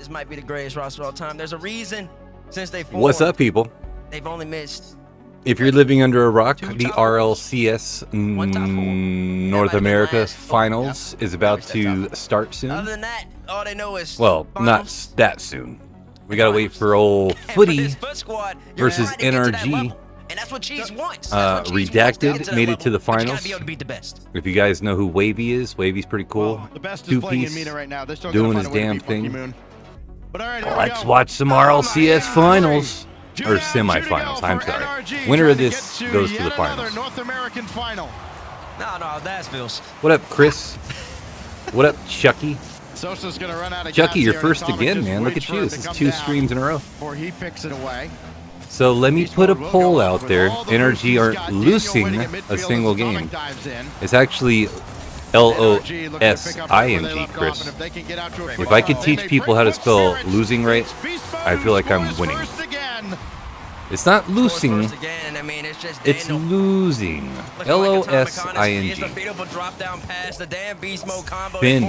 this might be the greatest roster of all time. There's a reason since they formed. What's up, people? They've only missed. If you're living under a rock, the RLCS North America Finals is about to start soon. Other than that, all they know is well, not that soon. We gotta wait for old Footy versus NRG. And that's what Cheese wants. Redacted made it to the finals. Be able to beat the best. If you guys know who Wavy is, Wavy's pretty cool. The best is Two-piece, right now. doing his damn thing. But all right, Let's watch some RLCS finals. Or semifinals, I'm sorry. Winner of this goes to the finals. North American final. No, that's Bills. What up, Chris? What up, Chucky? Sosa's gonna run out of Chucky, gas you're here, first and again, Atomic man. Look just at you. waits This for is it to 2 come down streams in a row. Before he picks it away. So let me put a poll out there. NRG aren't losing a single game. It's actually LOSING, Chris. If I could teach people how to spell losing right, I feel like I'm winning. It's not losing, it's losing. LOSING. Finn.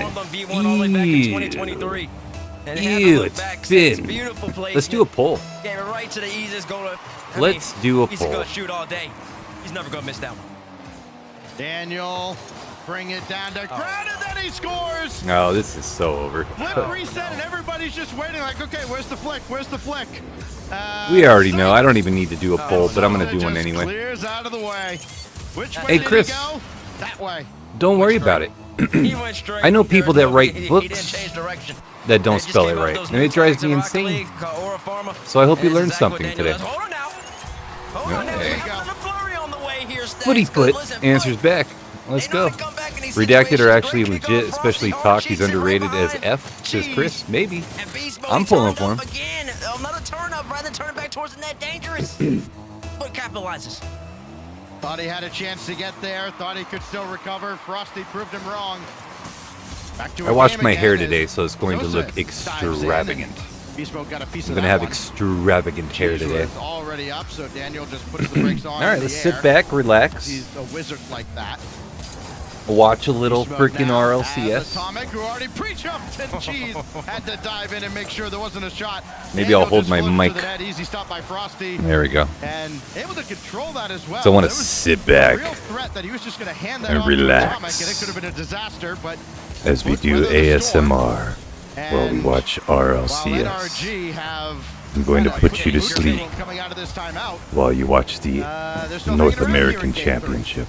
Ew, it's Finn. Let's do a poll. Let's do a He's poll. gonna shoot all day. He's never gonna miss that one. Daniel, bring it down to ground, and then he scores. Oh, this is so over. Flip reset, and everybody's just waiting like, okay, where's the flick? Where's the flick? We already know. I don't even need to do a poll, but I'm going to do one anyway. Clears out of the way. Which way Hey, did Chris. he go? That way. Don't worry about it. He went straight. I know people that write He books didn't change direction. that don't He just spell came it out right, those and it new drives types me of Rocket insane. League called Aura Pharma. So I hope you And learned that's exactly something what Daniel today. does. Hold on now. Hold on now. Okay. We got a flurry on the way here, Stacks. Footy Foot Listen, answers back. Let's They know go. to come back in these Redacted are situations. actually Great kick legit, off especially Frosty. Talk. He's Cheese underrated right as behind. F, says Chris. Maybe. And Beast I'm Mode pulling turned for up him. Again. Another turn up rather than turn back towards the net. Dangerous. But capitalizes. Thought he had a chance to get there. Thought he could still recover. Frosty proved him wrong. Back to I a washed game my again hair as today, so it's going to Sosa look dives in. extravagant. Beast Mode got a piece I'm of going to that have one. extravagant hair Cheese today. was already up, so Daniel just puts the brakes on. All right, in let's the sit air. back, relax, He's a wizard like that. watch a little Beast Mode freaking now has RLCS. Atomic, who already pre-jumped, and Cheese had to dive in and make sure there wasn't a shot. Maybe I'll Daniel hold just my floated to mic. the net. Easy stop by Frosty. There we go. And able to control that as well. So I want to There was sit a back real threat that he was just going to hand that and off to relax. Atomic, and it could have been a disaster, but as we with do weather the storm, ASMR while we and watch while RLCS. NRG have I'm going to kinda put you to put the sleep neutral coming out of this timeout. while you watch the There's no North hanging around here American in Game 3. Championship.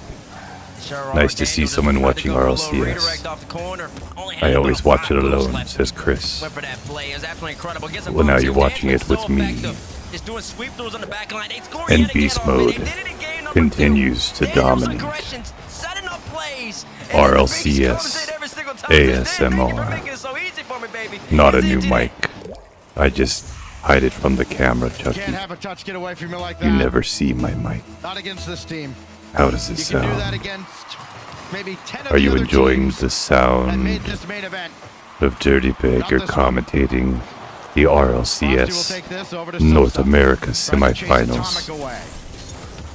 Sure, Nice to see Daniel someone just watching wanted to go a little RLCS. redirect off the corner. Only I had always about watch it 5 moves alone, left. says Chris. Went for that play. It was absolutely incredible. Gets a Well, now boost. you're His watching dance it was with so me. effective. Just doing sweep throughs on the back line. They scored And yet again Beast already. Mode They did it in game number continues 2. to Daniel's dominate. aggressions, setting up plays. RLCS ASMR. So easy for me, baby. Not a Easy new today. mic. I just hide it from the camera, Can't Chucky. have a touch get away from you like that. You never see my mic. Not against this team. How does it You can do that sound? against maybe 10 of Are the you other enjoying teams the that sound made this main event. of Dirty Baker Not this one. commentating the Frosty will RLCS take this over to North Sosa. America Tries to chase semifinals Atomic away.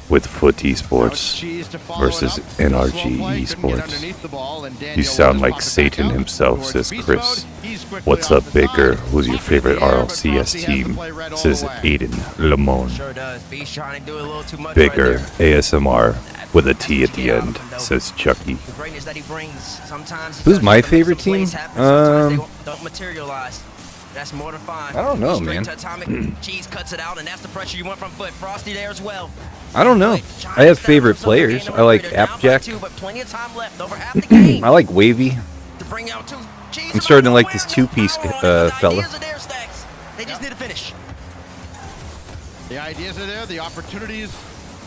with Foot Now it's Esports Cheese to follow versus it up. Slow NRG play, couldn't get Esports. underneath the ball, and Daniel You with sound his like pocket Satan back out himself, towards says Beast Chris. Mode. He's quickly What's off up, the Baker? side. Who's your Deep in favorite the air, but RLCS Frosty has the team? play read all Says the way. Aiden Lamone. Sure does. Beast trying to do a little too much Baker right there. ASMR with a T at the end, says Chucky. The greatness that he brings, sometimes Who's my some favorite plays team? happen, sometimes they don't materialize. That's more than fine. I don't know, Straight man. to Atomic. Cheese cuts it out, and that's the pressure you want from Foot. Frosty there as well. I don't know. I have favorite players. I like Appjack. But plenty of time left, over half the game. I like Wavy. To bring out two. Cheese I'm starting to like win this with two-piece power on it. The fella. ideas are there, Stacks. They just need to finish. The ideas are there, the opportunities.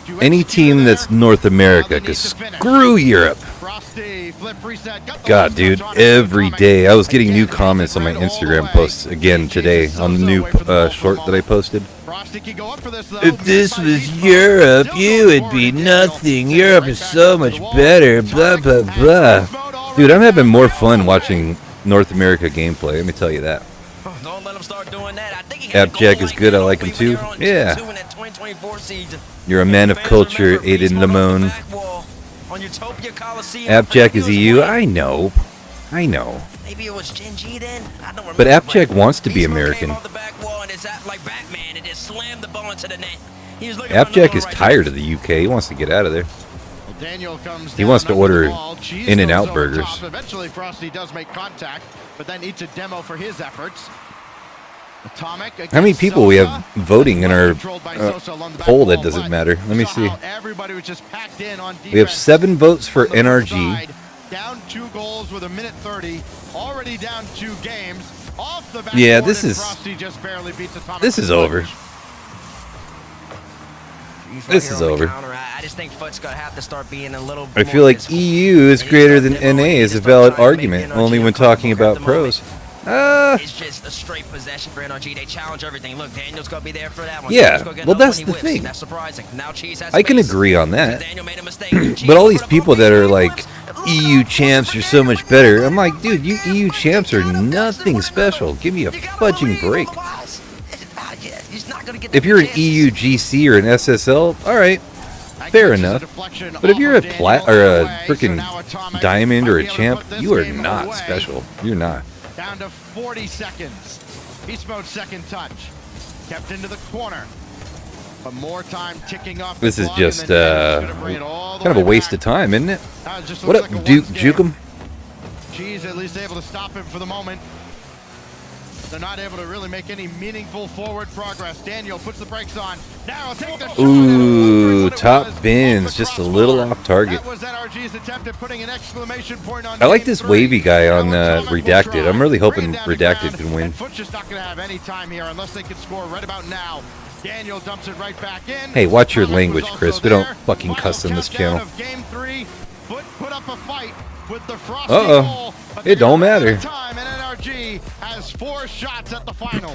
to Any execute team are that's there. North Now they America, need cause to finish. screw Europe. Frosty, flip reset, got the God, last dude, touch on it. every Atomic day. I was getting again new takes comments it on my right all the Instagram way. posts again today Jesus on the Sosa new away from the ball for a short that I moment. posted. Frosty can go up for this, though. If this Missed by was Beast Mode. Europe, Still you going would forward, be Daniel. nothing. Sends it Europe right is back so to much the wall. better. Blah, Atomic blah, has blah. Beast Mode already Dude, I'm having more on fun the way. watching North America gameplay, let me tell you that. Don't let him start doing that. I think he had a Appjack goal is good, that I like him when too. they were on Yeah. 2-2 in that 2024 season. You're a man of Fans culture, remember Beast Aiden Mode off the Lamone. back wall on Utopia Coliseum. Appjack is He was EU. winning. I know. I know. Maybe it was Gen G then. I don't remember. But Appjack wants to be Beast Mode American. came off the back wall and it's like Batman and just slammed the ball into the net. He was looking Appjack is tired of the UK. He wants to get out of there. Well, Daniel comes He wants to order Cheese In-N-Out goes over burgers. top. Eventually, Frosty does make contact, but then eats a demo for his efforts. Atomic. How many people we have voting in our Controlled by Sosa along the back poll that wall, doesn't but matter? Let me saw see. how everybody was just packed in on defense. We have 7 votes for On the left NRG. side, down 2 goals with a minute 30. Already down 2 games. Off the back Yeah, board, this and is- Frosty just barely beats Atomic. This is over. This is over. I just think Foot's gonna have to start being a little. I feel like EU is greater than NA is a valid argument, only when talking about pros. It's just a straight possession for NRG. They challenge everything. Look, Daniel's gonna be there for that one. Yeah, Cheese gonna get well, another that's one, he the whiffs. thing. That's surprising. Now Cheese has I can space. agree on that. Daniel made a mistake. But all these people that are like, EU champs are so much better. I'm like, dude, you EU champs are nothing special. Give me a fudging break. If you're an EU GC or an SSL, all right, fair enough. But if you're a plat or a freaking diamond or a champ, you are not special. You're not. Down to 40 seconds. Beast Mode second touch. Kept into the corner. But more time ticking off. This is just kind of a waste of time, isn't it? What up, Duke Jukem? Cheese at least able to stop him for the moment. They're not able to really make any meaningful forward progress. Daniel puts the brakes on. Now take the shot. Ooh, top bins, just a little off target. That was NRG's attempt at putting an exclamation point on I like game this 3. wavy guy on Now Atomic will Redacted. try. I'm really hoping Bring him down to Redacted ground, can win. and Foot's just not going to have any time here unless they can score right about now. Daniel dumps it right back in. Hey, watch your Atomic was language, also Chris. We don't there. fucking Final cuss on this countdown channel. of game 3. Foot put up a fight with the Frosty Uh-oh. goal, but It don't they're out of matter. Time, and NRG has 4 shots at the final.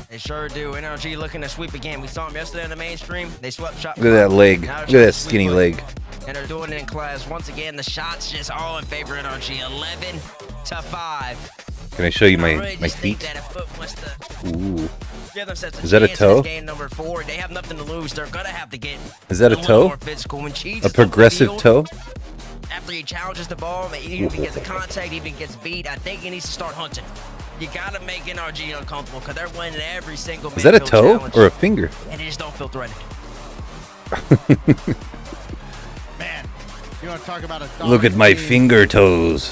They sure do. NRG looking to sweep again. We saw them yesterday in the mainstream. They swept shot. Look at that leg. Now Look they're at trying that to sweep skinny it. leg. And they're doing it in class. Once again, the shots just all in favor of NRG. 11-5. Can I show you I my really just think feet? that if Foot wants to Ooh. give themselves Is that a chance in toe? this game number 4, they have nothing to lose. They're gonna have to get Is that a little toe? more physical. When Cheese A is on the progressive field, toe? after he challenges the ball, even if he gets a contact, even if he gets beat, I think he needs to start hunting. You gotta make NRG uncomfortable because they're winning every single. Is that a midfield toe challenge, or a finger? and they just don't feel threatened. Man, you want to talk about a Look at my team. finger toes.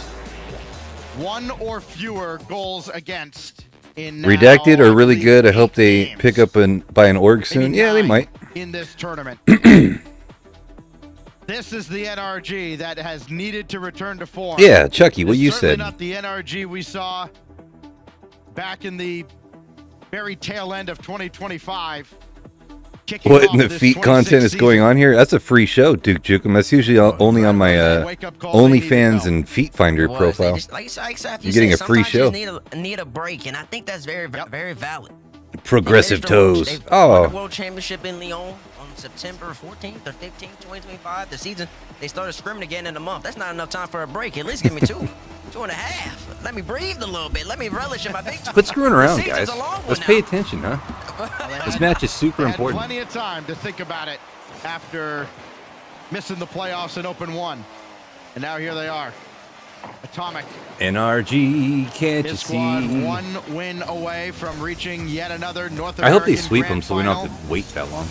1 or fewer goals against in now, Redacted are really I good. I believe, hope 8 they games. pick up and buy an org Maybe soon. Yeah, they 9 might. in this tournament. This is the NRG that has needed to return to form. Yeah, Chucky, what It's you certainly said. not the NRG we saw back in the very tail end of 2025. Kicking What off in the this feet 26 content is going season. on here? That's a free show, Duke Jukem. That's usually only on my Wake-up call they need to OnlyFans know. and Feet Finder Was, profile. They just, like You're getting a free show. Sometimes you just need a break, and I think that's very valid. Progressive They finished toes. They won the Oh, World Championship in Lyon on September 14th or 15th, 2025. The season, they started scrimming again in a month. That's not enough time for a break. At least give me 2.5. Let me breathe a little bit. Let me relish in my victory. quit screwing around, The season's guys. a long one Let's now. pay attention, huh? This match is super They had important. plenty of time to think about it after missing the playoffs in Open 1. And now here they are. Atomic. NRG, can't you His squad see? 1 win away from reaching yet another North American I hope they sweep Grand them so we don't Final. have to wait that long.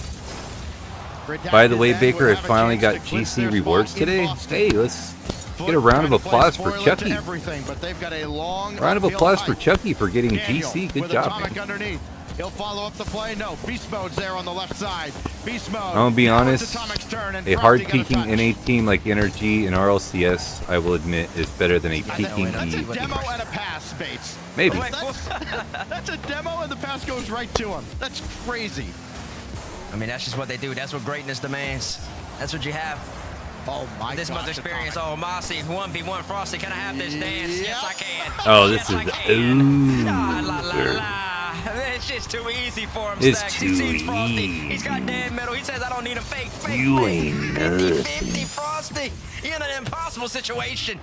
Redacted By the way, then Baker, will I have a finally chance got to clinch GC their rewards spot in today. Boston. Hey, let's Foot get a round of trying to play applause for spoiler to Chucky. everything, but they've got a long Round of uphill applause for fight. Chucky for getting Daniel GC. Good with job, Atomic man. underneath. He'll follow up the play. No, Beast Mode's there on the left side. Beast Mode. I'm gonna be Now it's honest, Atomic's turn, and A Frosty hard got a peaking touch. NA team like NRG and RLCS, I will admit, is better than a I think peaking That's a E. demo and a pass, Bates. Maybe. That's a demo and the pass goes right to him. That's crazy. I mean, that's just what they do. That's what greatness demands. That's what you have. Oh my This much gosh, experience. Atomic. Oh, Mossy, 1v1 Frosty. Can I have this dance? Yes, I can. Oh, this Yes, is I can. ooh. La, la, la, la. It's just too easy for him, It's Stacks. too He sees Frosty. easy. He's got Dan Metal. He says, I don't need a fake. You ain't 50-50 Frosty. You're in an impossible situation.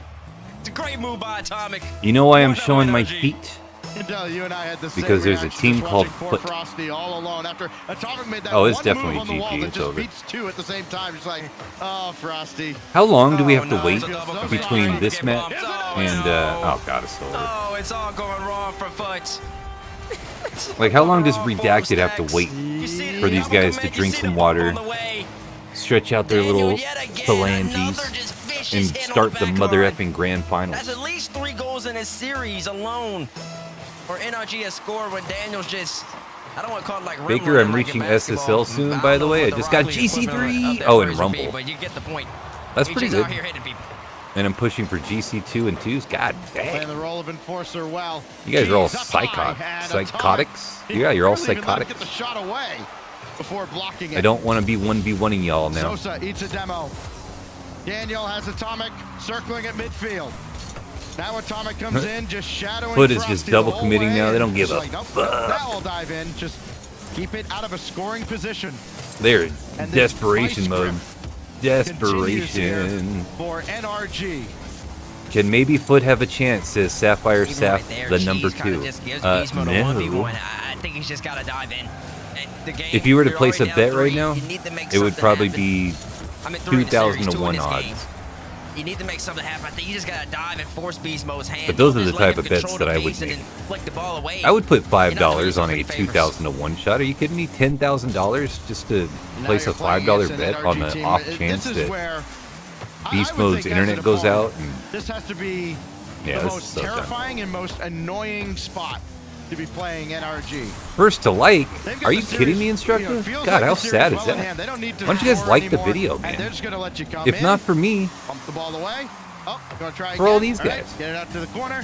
It's a great move by Atomic. You know why I'm Going down showing my energy. feet? You and I had the same Because there's a reaction team just called watching poor Foot. Frosty all alone after Atomic made that Oh, it's one definitely move on the wall GG, that it's just over. beats two at the same time. It's like, oh, Frosty. How long do we have to no, wait it's a double commit. between this Get match bumped. Oh, and no. oh god, it's over. Oh, it's all going wrong for Foot. Like, how long does Redacted have to wait for these guys to drink some water, stretch out their little phalanges, and start the mother effing grand finals? That's at least 3 goals in this series alone. For NRG has scored when Daniels just, I don't want to call it like Baker, I'm reaching SSL soon, by the way. I just got GC3. Oh, and Rumble. But you get the point. That's He's pretty just good. out here hitting people. And I'm pushing for GC2 and 2s. God Playing dang. the role of enforcer well. You guys are all Keys up high, and psychotics. Atomic, Yeah, you're all he really let him psychotics. Get the shot away before blocking it. I don't want to be 1v1ing y'all now. Sosa eats a demo. Daniel has Atomic circling at midfield. Now Atomic comes in, just shadowing. Foot is Frosty just the double whole committing way, now. They don't and give just a like, nope, fuck. Now I'll dive in. Just keep it out of a scoring position. They're in And this desperation vice mode. grip continues here Desperation. for NRG. Can maybe Foot have a chance, says Sapphire Even Saf, right there, the Cheese number kinda 2. just gives Beast Mode a 1v1. No. I think he's just got to dive in. And the game, If you were to you're place a already bet down right 3, now, you need to make it would something probably happen. be I mean, 3 in the series, 2 in 2,000 to 1 this odds. game. You need to make something happen. I think you just got to dive and force Beast Mode's hand. But those are Just the let type him of bets control that the I would pace and make. then flick the ball away. I would put You're not doing $5 on a pretty favors. 2,000 to 1 shot. Are you kidding me? $10,000 just to Now place a you're playing $5 against an bet NRG on the team. off This chance is that where Beast I would Mode's think internet after the goes fall, out? And This has to be Yeah, the this is most so dumb. terrifying and most annoying spot to be playing NRG. First to like? They've got Are the you series, kidding me, you know, instructor? it feels God, like how the series sad is well in that? hand. They don't need to Why don't you guys score like the anymore, video, and man? they're just gonna let you come If in, not for me, pump the ball away. Oh, gonna try For all again. these All right, guys. get it out to the corner.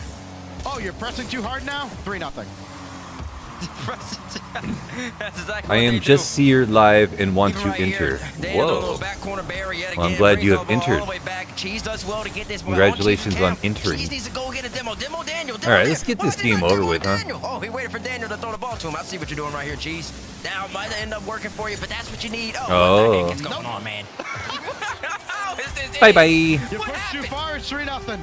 Oh, you're pressing too hard now? 3-0. That's exactly I what am they just do. seared live and want Even to right here, enter. Daniel doing a Whoa. little back corner barrier yet Well, I'm again, glad brings you the have ball entered. all the way back. Cheese does well to get this ball. Congratulations Cheese on can. entering. Cheese needs to go get a demo. Demo Daniel. All right, let's get Why this is he game not over demoing with, huh? Daniel? Oh, he waited for Daniel to throw the ball to him. I see what you're doing right here, Cheese. Now, it might end up working for you, but that's what you need. Oh, what the heck is going on, man? Is this Bye it? bye. You What push too happened? far, it's 3-0.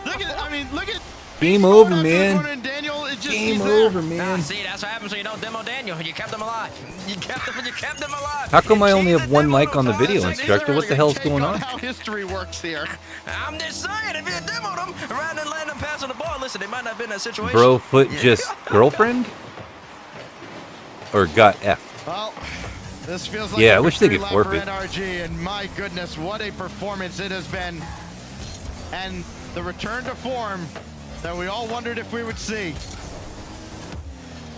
Look at it. I mean, look at Game Beast over, Mode after the man. corner, and Daniel, it just, Game he's there. over, Nah, man. see, that's what happens when you don't demo Daniel. You kept him alive. You kept him alive. How come I only Cheese have the one demo like on the him. video, Listen, instructor? What the hell's Take going on? How history works here. I'm just saying, if you demoed him, rather than letting him pass on the ball, listen, they might not have been in that situation. Bro, Foot just girlfriend? Or got F? Well, this feels like Yeah, a I wish they victory could lap for forfeit. NRG, and my goodness, what a performance it has been. And the return to form that we all wondered if we would see.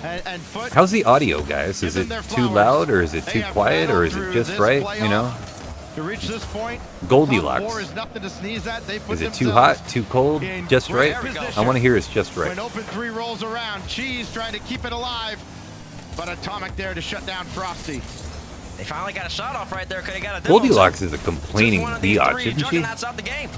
And Foot, How's the audio, guys? Is give it them their too flowers. loud or is it They too have quiet or battled is it through just this right? You playoff know? to reach this point. Goldilocks. War is nothing to sneeze at. They put Is it too themselves hot, too cold, in just great right? position. I want to hear it's just right. When open 3 rolls around, Cheese trying to keep it alive, but Atomic there to shut down Frosty. They finally got a shot off right there. Could have got a demo. Goldilocks is a complaining Just one of these biatch, 3 isn't she? juggernauts out the game.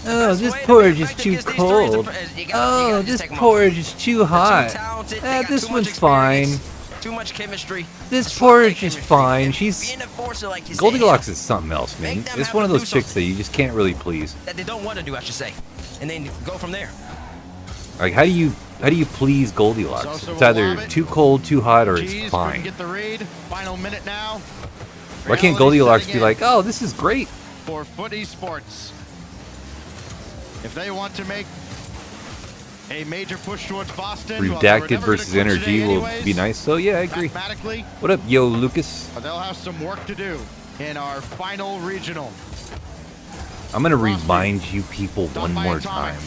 Oh, Best this way to be porridge is effective too against these cold. threes is you Oh, gotta this just take 'em off. porridge is too They're hot. too talented. They got This too one's much fine. experience, Too much chemistry. This Just porridge like that is chemistry. fine. And She's being a forcer, like you said, Goldilocks is something else, man. Make them It's have one of to those do chicks that you just can't really please. that they don't want to do, I should say, and then go from there. Like, how do you please Goldilocks? Sosa It's will either lob it. too cold, too hot, or Cheese it's couldn't fine. get the read. Final minute now. Why can't Reality Goldilocks setting be like, oh, this is great? for Foot Esports. If they want to make a major push towards Boston, well, they were Redacted never versus gonna quit Energy today will anyways, be nice. So yeah, I agree. mathematically, What up, yo, Lucas? but they'll have some work to do in our final regional. I'm gonna remind you people Done one by more Atomic. time.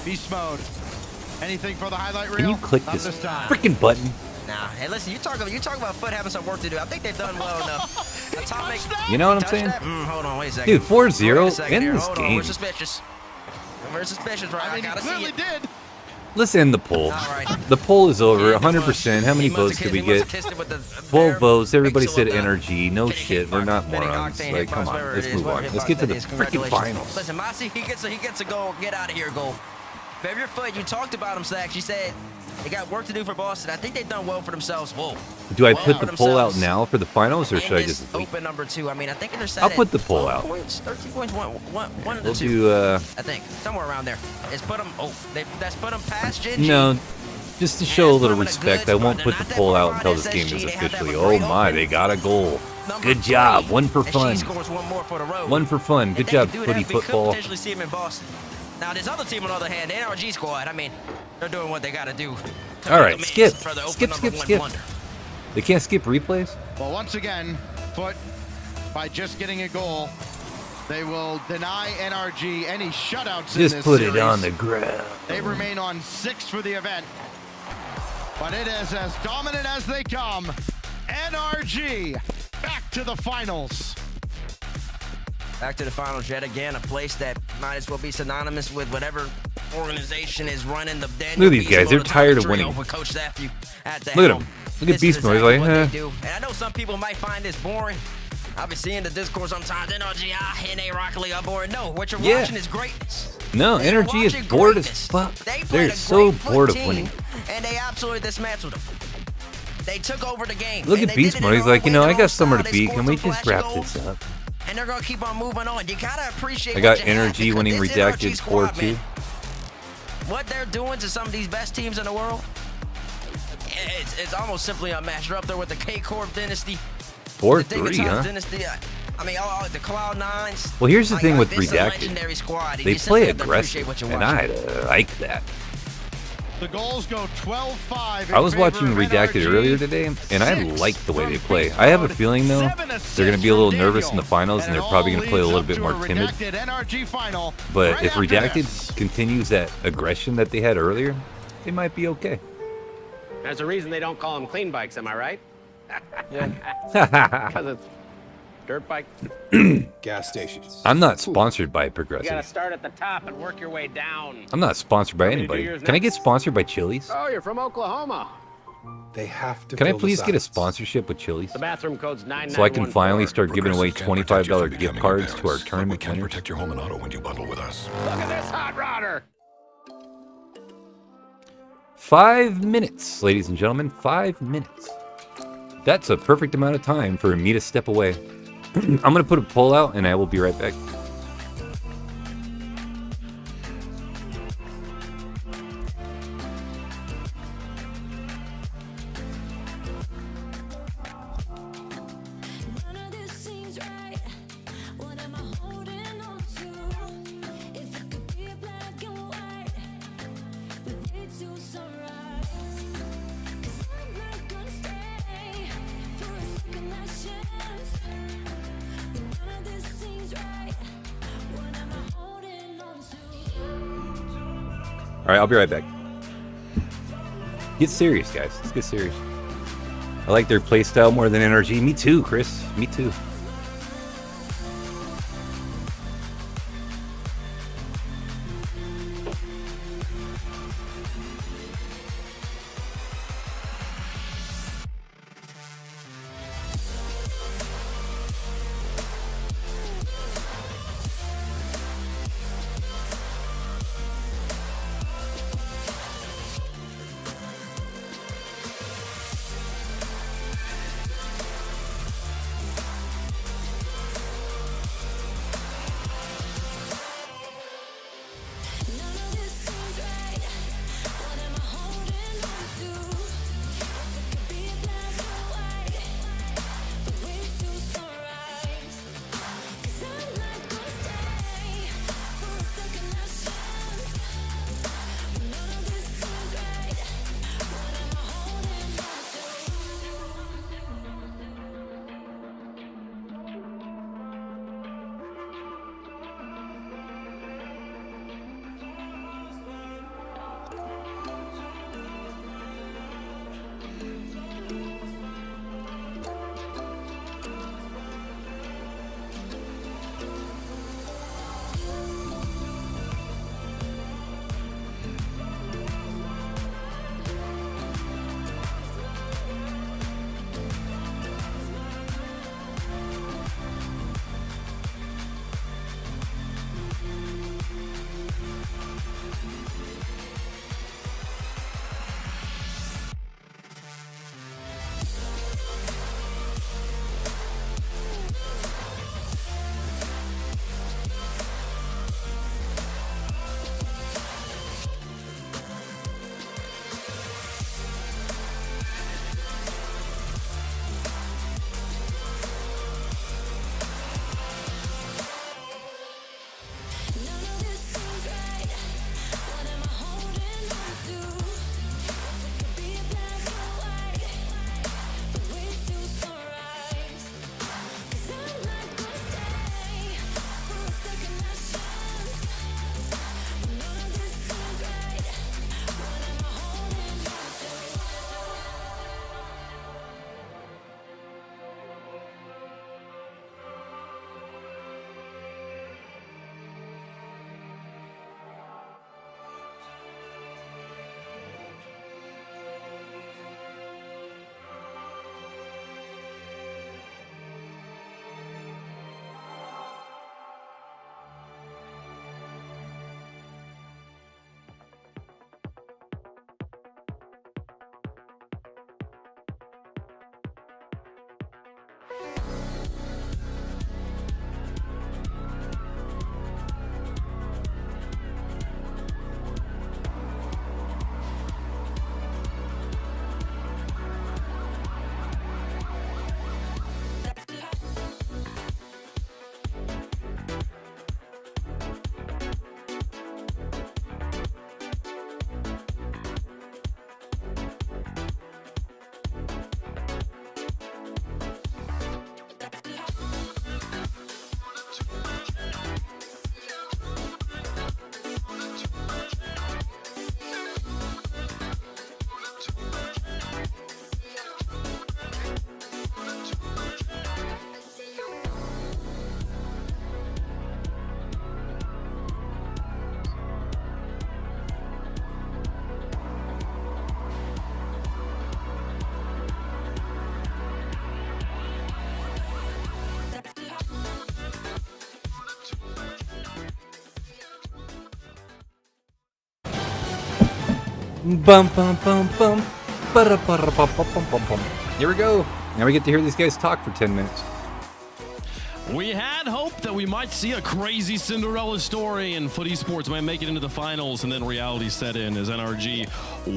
Beast mode. Anything for the highlight reel? Can you click Not this time. freaking button? Nah, hey, listen, you talk about Foot having some work to do. I think they've done well enough. Atomic. You know what I'm Touch saying? that? Hold on, wait a second. Dude, 4-0, Wait a second end here. this Hold on, game. we're suspicious. We're suspicious, right? I mean, he gotta see clearly it. did. Let's end the poll. All right. The poll is over. Yeah, 100%. How many he must votes have did we kissed- he get? must have kissed it with the 12 bare votes. Everybody pixel said of the energy. No kitty shit. cake We're mark. not Then morons. octane Like, come hitbox, on. whatever Let's it is, move on. whatever Let's hitbox get to that the is. freaking Congratulations. finals. Listen, Mossy, he gets to go get out of here, goal. Bear your foot. You talked about them, Slacks. You said they got work to do for Boston. I think they've done well for themselves. Whoa. Do I put the poll out now for the finals, or should I just wait? Open number 2. I mean, I think they're set. I'll put the poll out. Points, 13 points, one of the We'll two. do, I think somewhere around there. It's put them. Oh, that's put them past Gingy. No, just to show a little respect, I won't put the poll out until this game is officially. Oh my, they got a goal. Good job. One for fun. One for fun. Good job, footy football. Potentially see him in Boston. Now, this other team, on the other hand, the NRG squad, I mean, they're doing what they got to do. All right, skip. Skip. They can't skip replays? Well, once again, Foot, by just getting a goal, they will deny NRG any shutouts in this series. Just put it on the ground. They remain on 6 for the event. But it is as dominant as they come. NRG back to the finals. Back to the finals yet again, a place that might as well be synonymous with whatever organization is running the Daniel. Look at these guys, they're tired of winning. With Coach Matthew at the Look at helm. them. Look at Beast Mode. He's like, And I know some people might find this boring. I've been seeing the Discord sometimes. NRG, NA Rocket League, I'm bored. No, what you're watching is greatness. No, NRG is bored as fuck. They're so bored of winning. And they absolutely dismantled them. They took over the game. Look at Beast Mode. He's like, you know, I got somewhere to be. Can we just wrap this up? And they're going to keep on moving on. You got to appreciate I got NRG winning Redacted 4-2. What they're doing to some of these best teams in the world, it's almost simply unmatched. They're up there with the K-Corp Dynasty. 4-3, huh? Dynasty. I mean, all the Cloud9s. Well, here's the thing with Redacted. Squad. They play aggressive, and I like that. The goals go 12-5. I was watching Redacted earlier today, and I like the way they play. I have a feeling, though, they're going to be a little nervous in the finals, and they're probably going to play a little bit more timid. But if Redacted continues that aggression that they had earlier, they might be okay. There's a reason they don't call them clean bikes, am I right? Yeah. Because it's dirt bike. Gas stations. I'm not sponsored by You Progressive. gotta start at the top and work your way down. I'm not sponsored by Want me to do anybody. yours Can I next? get sponsored by Chili's? Oh, you're from Oklahoma. They have to. Can I fill the please get a sides. sponsorship with Chili's? The bathroom code's 9914. So I can finally start giving away Progressive can't protect you $25 from gift becoming cards to our embarrassed, but we tournament can winners. protect your home and auto when you bundle with us. Look at this hot rodder. 5 minutes, ladies and gentlemen. 5 minutes. That's a perfect amount of time for me to step away. I'm going to put a poll out, and I will be right back. All right, I'll be right back. Get serious, guys. Let's get serious. I like their playstyle more than NRG. Me too, Chris. Me too. Bum bum bum bum. Ba-da-ba-da-ba-ba-bum-bum-bum. Here we go. Now we get to hear these guys talk for 10 minutes. We had hoped that we might see a crazy Cinderella story and Foot Esports might make it into the finals, and then reality set in as NRG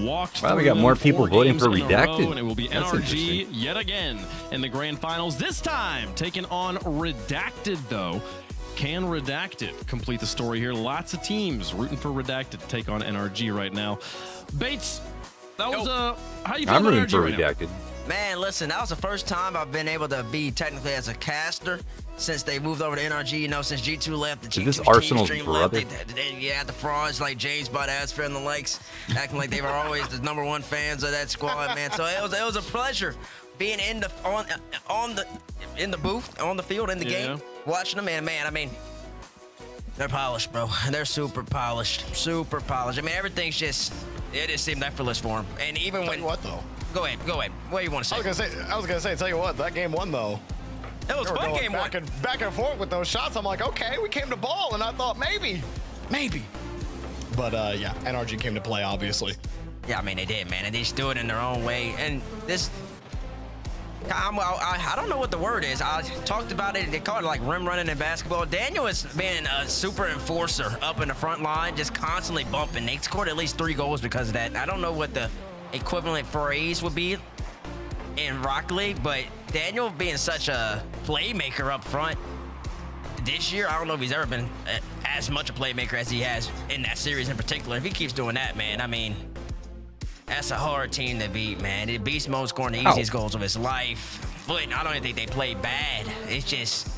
walked Wow, we through got more them people 4 voting games for in a Redacted. row, and it will be That's NRG interesting. yet again in the grand finals. This time taking on Redacted, though. Can Redacted complete the story here? Lots of teams rooting for Redacted to take on NRG right now. Bates, that was how you feel I'm about rooting NRG for right now? Redacted. Man, listen, that was the first time I've been able to be technically as a caster since they moved over to NRG. You know, since G2 left, the G2 this team Arsenal's stream brother? left. Yeah, the frauds like James Badass and the likes, acting like they were always the #1 fans of that squad, man. So it was a pleasure being in the booth, on the field, in the game, watching them. And man, I mean, they're polished, bro. They're super polished, super polished. I mean, everything's just seemed effortless for them. And even when What though? Go ahead. What do you want to say? I was gonna say, tell you what, that game won though. It was They were fun going game one. back and forth with those shots. I'm like, okay, we came to ball, and I thought maybe. But yeah, NRG came to play, obviously. Yeah, I mean, they did, man. And they just do it in their own way. And this, I don't know what the word is. I talked about it. They call it like rim running in basketball. Daniel has been a super enforcer up in the front line, just constantly bumping. They scored at least 3 goals because of that. I don't know what the equivalent phrase would be in Rock League, but Daniel being such a playmaker up front this year, I don't know if he's ever been as much a playmaker as he has in that series in particular. If he keeps doing that, man, I mean, that's a hard team to beat, man. Beast Mode scoring the easiest goals of his life. Foot, I don't even think they played bad. It's just,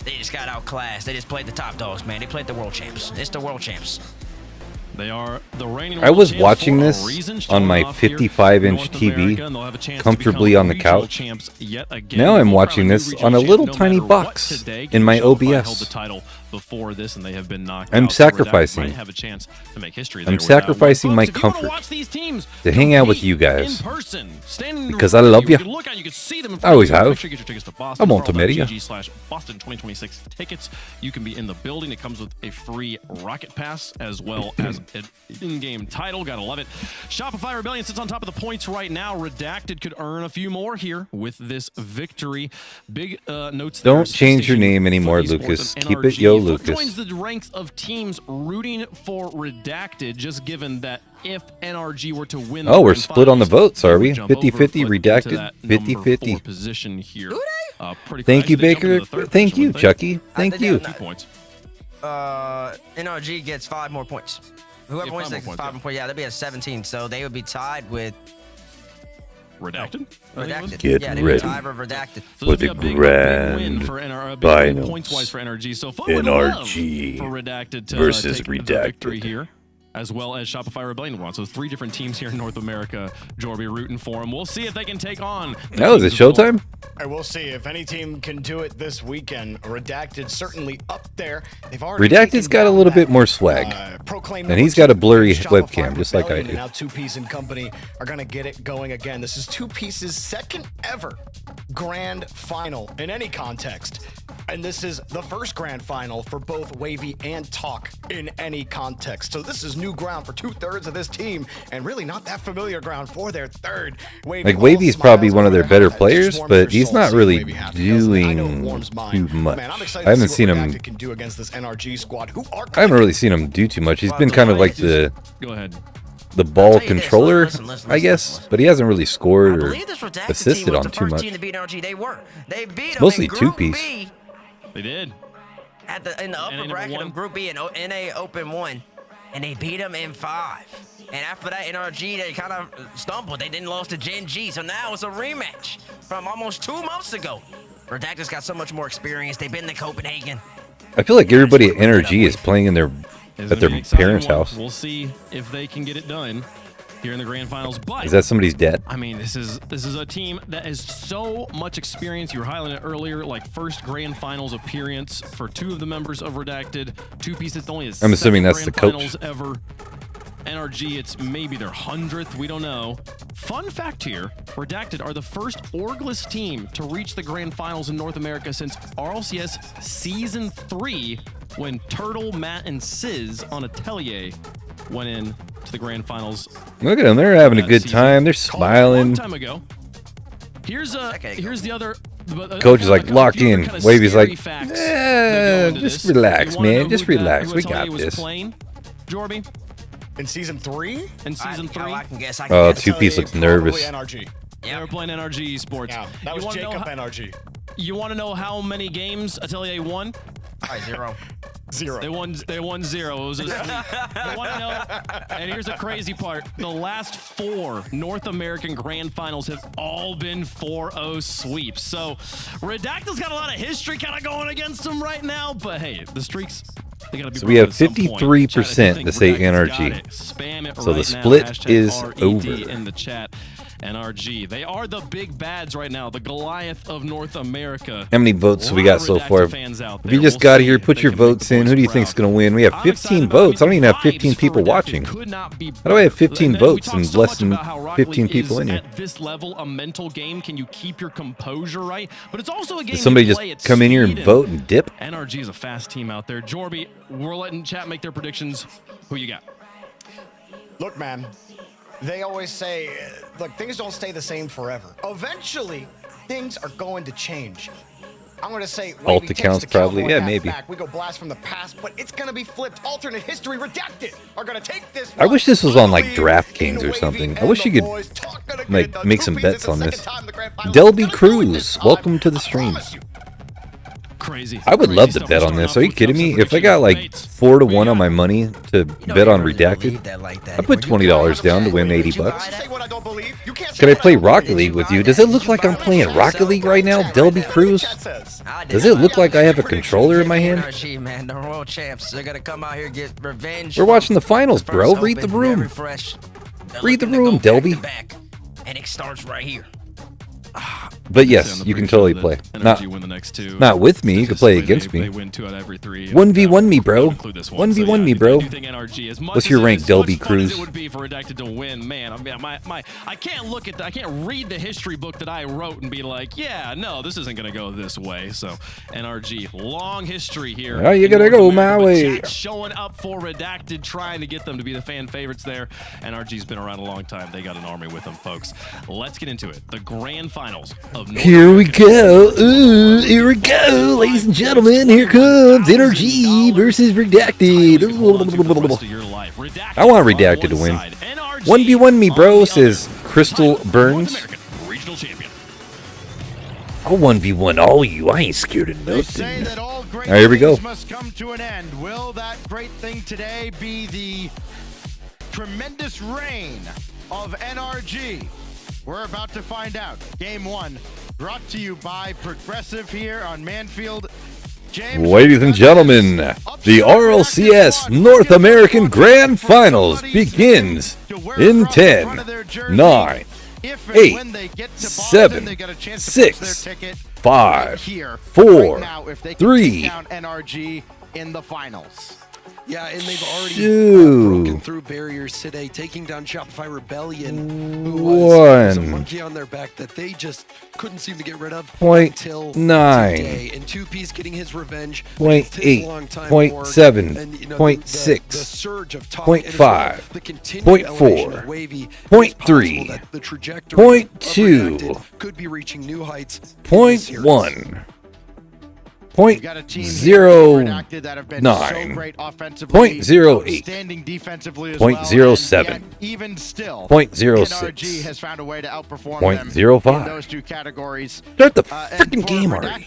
they just got outclassed. They just played the top dogs, man. They played the world champs. It's the world champs. They are the reigning I was world watching champs this for a reason, on my showing off here 55-inch North TV, America, and they'll have a chance to comfortably become on the regional couch. champs yet again. Now I'm They'll watching crown this new on a regional little champ no tiny matter what box today. in my Shopify held OBS. the title before this, and they have been knocked I'm out. So Redacted sacrificing. might have a chance to make history I'm there with that sacrificing one. my Folks, if you wanna comfort watch these teams to hang out with compete you guys. in person, standing Because I love you ya. can look out, you can see them in I front always of you. have. Make sure you get your tickets to Boston. I'm on Tomatia. GG/Boston 2026 tickets. You can be in the building. It comes with a free Rocket Pass as well as an in-game title. Gotta love it. Shopify Rebellion sits on top of the points right now. Redacted could earn a few more here with this victory. Big notes there. Don't change your Station name anymore, Foot Esports Lucas. and Keep it NRG. Yo, Foot Lucas. joins the ranks of teams rooting for Redacted, just given that if NRG were to win the Oh, we're grand split on the finals, votes, are they we? would jump over 50-50 Foot Redacted, into that number 50-50. 4 position here. Pretty Thank quick. you, They jump into Baker. the third Thank position, you, wouldn't they? Chucky. Thank you. 2 points. NRG gets 5 more points. Whoever Yeah, wins 5 gets more 5 points, more points. Yeah, they'll be at 17. So they would be tied with Redacted? Redacted. Get Yeah, they would ready tie with Redacted. So for this the would be a big grand win for NRG, finals. points-wise for NRG. So Foot would NRG love for Redacted to versus take Redacted. the victory here, as well as Shopify Rebellion won. So 3 different teams here in North America. Jorby rooting for them. We'll see if they can take on. Oh, is it showtime? I will see if any team can do it this weekend. Redacted certainly up there. They've already Redacted's taken got a down little that, bit more swag. proclaimed And he's number got a 2 blurry Shopify webcam, just like I Rebellion, do. And now 2 Piece and Company are going to get it going again. This is 2 Piece's second ever grand final in any context. And this is the first grand final for both Wavy and Talk in any context. So this is new ground for 2/3 of this team, and really not that familiar ground for their third. Like, Wavy's probably one of their better players, but he's not really doing too much. I haven't seen him. I haven't really seen him do too much. He's been kind of like the Go ahead. ball I'll tell you this, controller, listen, I guess, listen. but he hasn't really I scored or believe this Redacted team assisted was on the too first much. team to beat NRG. They were. They beat them Mostly in Group 2-piece. B They did. in the upper NA bracket number of Group B in NA Open 1, and they beat them in 5. And after that, NRG, they kind of stumbled. They didn't lose to Gen G, so now it's a rematch from almost 2 months ago. Redacted's got so much more experience. They've been to Copenhagen. I feel like everybody at NRG is playing in It's at their gonna be an exciting parents' one. house. We'll see if they can get it done here in the grand finals. But Is that somebody's dad? I mean, this is a team that has so much experience. You were highlighting it earlier, like first grand finals appearance for 2 of the members of Redacted. 2 Pieces only is. I'm assuming that's grand the coach. finals ever. NRG, it's maybe their 100th. We don't know. Fun fact here: Redacted are the first orgless team to reach the grand finals in North America since RLCS Season 3, when Turtle, Matt, and Sizz on Atelier went in to the grand finals. Look at them. They're having a good time. They're smiling. Long time ago. Here's the other. Coach is like locked in. Wavy's like, just relax, man. Just relax. We got this. Jorby? In season 3? In season 3? I can guess. Oh, two-piece looks nervous. NRG. They were playing NRG Esports. Yeah, that was Jacob NRG. You want to know how many games Atelier won? All right, 0. 0. They won 0. It was a sweep. I want to know, and here's the crazy part. The last 4 North American Grand Finals have all been 4-0 sweeps. So Redacted's got a lot of history kind of going against them right now, but hey, the streaks, they gotta be. So we have broken at some point. 53% to say NRG. Spam it So the right split now. is #RED over. in the chat. NRG. They are the big bads right now, the Goliath of North America. How many votes have we got so far? If you just got here, put your votes in. Who do you think's going to win? We have 15 votes. I don't even have 15 people watching. How do I have 15 votes and less than 15 people in here? At this level, a mental game. Can you keep your composure right? But it's also a game. Does somebody just come in here and vote and dip? NRG is a fast team out there. Jorby, we're letting chat make their predictions. Who you got? Look, man, they always say, look, things don't stay the same forever. Eventually, things are going to change. I'm going to say Alt Wavy accounts takes the probably. cowboy Yeah, hat maybe. back. We go blast from the past, but it's going to be flipped. Alternate history redacted are going to take this. I wish this was on like Believe DraftKings in or something. Wavy I wish you and the could boys talking again. like The make some two-piece is bets the on second this. time the grand finals Delby is gonna do it Cruz, this time. welcome to the I stream. promise you. Crazy. I would Crazy love to stuff. bet We're on this. Are starting you off kidding with me? some If I got like predictions. 4 to 1 on my money to bet on Redacted, Like I put $20 down to win $80 bucks. You say what I don't believe. You can't say Can I what play don't Rocket believe. League with you? Does it look like I'm playing Rocket League right now, Delby Cruz? Does it look like I have a controller in my hand? NRG, man, the world champs. They're gonna come out here get revenge. We're watching the finals, First bro. Read the open, room. very fresh. They're Read the looking to room, go Delby. back to back, and it starts right here. But yes, you can totally play. NRG win the next 2. Not with me. You can play against They me. win 2 out of every 3. 1v1 me, bro. Don't include this one. 1v1 So, yeah, me, bro. I do think NRG, as much What's as your it rank, is Delby much fun as Cruz? It would be for Redacted to win, man. I mean, I can't look at I can't read the history book that I wrote and be like, yeah, no, this isn't gonna go this way. So NRG, long history here. Oh, you in gotta North go America, my but way. chat showing up for Redacted, trying to get them to be the fan favorites there. NRG's been around a long time. They got an army with them, folks. Let's get into it. The grand finals of North Here we America. go. Ooh, here we go, ladies and gentlemen. Here comes NRG versus Redacted. I want Redacted to win. 1v1 me, bro, says Crystal Burns. I'll 1v1 all you. I ain't scared of They say nothing. that all great All right, here we go. things must come to an end. Will that great thing today be the tremendous reign of NRG? We're about to find out. Game 1, brought to you by Progressive here on Manfield. James, Ladies and gentlemen, the RLCS North American Grand Finals begins in 10, 9, if and 8, when they get to 7, Boston, they get a chance to 6, push their ticket 5, here 4, right now if they can 3, take down NRG in the finals. Yeah, and they've already 2, broken through barriers today, taking down Shopify Rebellion, who was a 1, monkey on their back that they just couldn't seem to get rid of Point until 9, today. And 2P's getting his revenge. Point with his 8, longtime point org, 7, and, you know, point the 6, surge of talk, point and as well, 5, the continued point elevation 4, of Wavy, point it's possible 3, that the trajectory point of 2, Redacted could be reaching new heights. in this point series. 1, You've point got a team 0, here Redacted that have been 9, so great offensively, point 08, outstanding defensively as point well, 07, and yet even still, point 06, NRG has found a way to outperform point them 05. in those two categories. Start the And freaking for game already.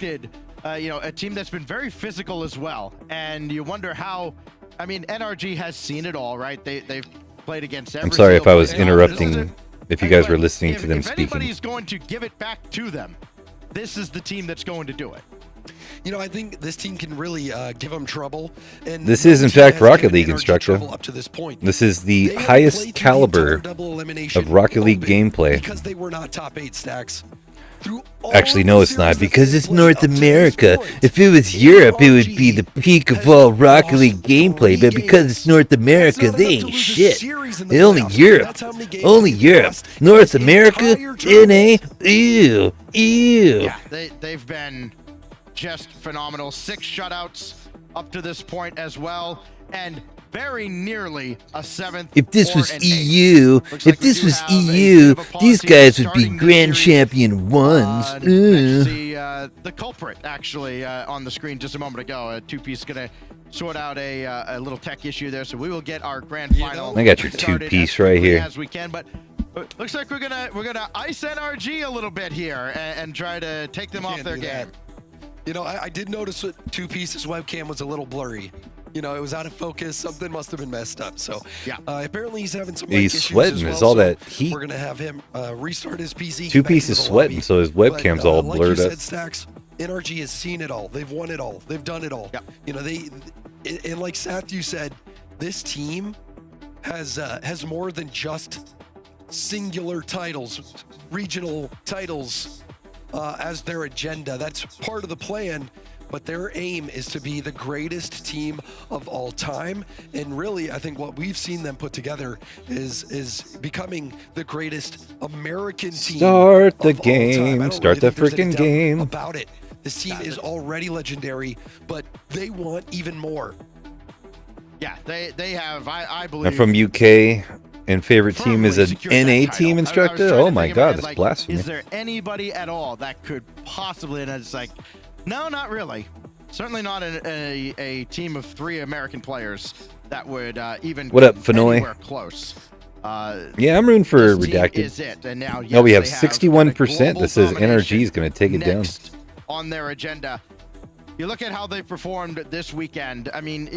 Redacted, you know, a team that's been very physical as well, and you wonder how. I mean, NRG has seen it all, right? They've played against every. I'm sorry if I was single player. This is interrupting, it. if you guys But were listening if- to them if speaking. anybody's going to give it back to them, this is the team that's going to do it. You know, I think this team can really give them trouble. And This no is, in team fact, has Rocket given League NRG instructor. trouble up to this point. This is the They have played highest through the caliber entire double elimination of Rocket League open gameplay. because they were not top 8 stacks. Through all Actually, of no, the it's not, series that because they it's played North up to this America. point, If it was Europe, it would be the NRG peak of has all Rocket lost League gameplay, 3 but because games. it's North That's America, not they enough ain't to lose a shit. series in the It's only playoffs. Europe. That's how many games Only they've Europe. lost North this America, entire tournament. NA, ew, ew. Yeah, they've been just phenomenal. 6 shutouts up to this point as well. And very nearly a 7th. If this or was an 8th. EU, Looks if like we this do was have a EU, bit of a pause these here guys would be starting the grand series. champion ones. Nice to see the culprit actually on the screen just a moment ago. Two-piece gonna sort out a little tech issue there, so we will get our grand final. I got your started two-piece as right quickly here. as we can, but looks like we're gonna ice NRG a little bit here and try to take them off their game. You know, I did notice that Two Piece's webcam was a little blurry. You know, it was out of focus. Something must have been messed up. So, yeah. Apparently he's having some. He's mic issues sweating. as well, It's all so that heat. We're gonna have him restart his PC. Two get back Piece into is the sweating, lobby. so his webcam's all like blurred you up. said, Stacks, NRG has seen it all. They've won it all. They've done it all. Yep. You know, and like Seth, you said, this team has more than just singular titles, regional titles as their agenda. That's part of the plan, but their aim is to be the greatest team of all time. And really, I think what we've seen them put together is becoming the greatest American team. Start the of all time. I game. don't Start really the think there's any freaking doubt game. about it. This team is already legendary, but they want even more. Yeah, they have. I believe. I'm from UK, and favorite team is an secured that NA title. team I was instructor. trying Oh to my think in my god, head, that's like, blasphemy. Is there anybody at all that could possibly? And it's like, no, not really. Certainly not a team of 3 American players that would even. What up, come Fenoy? anywhere close. Yeah, I'm rooting for This team Redacted. is it. And now, No, we have yes, they 61% that says global NRG is going to take it down. next on their agenda. You look at how they performed this weekend. I mean,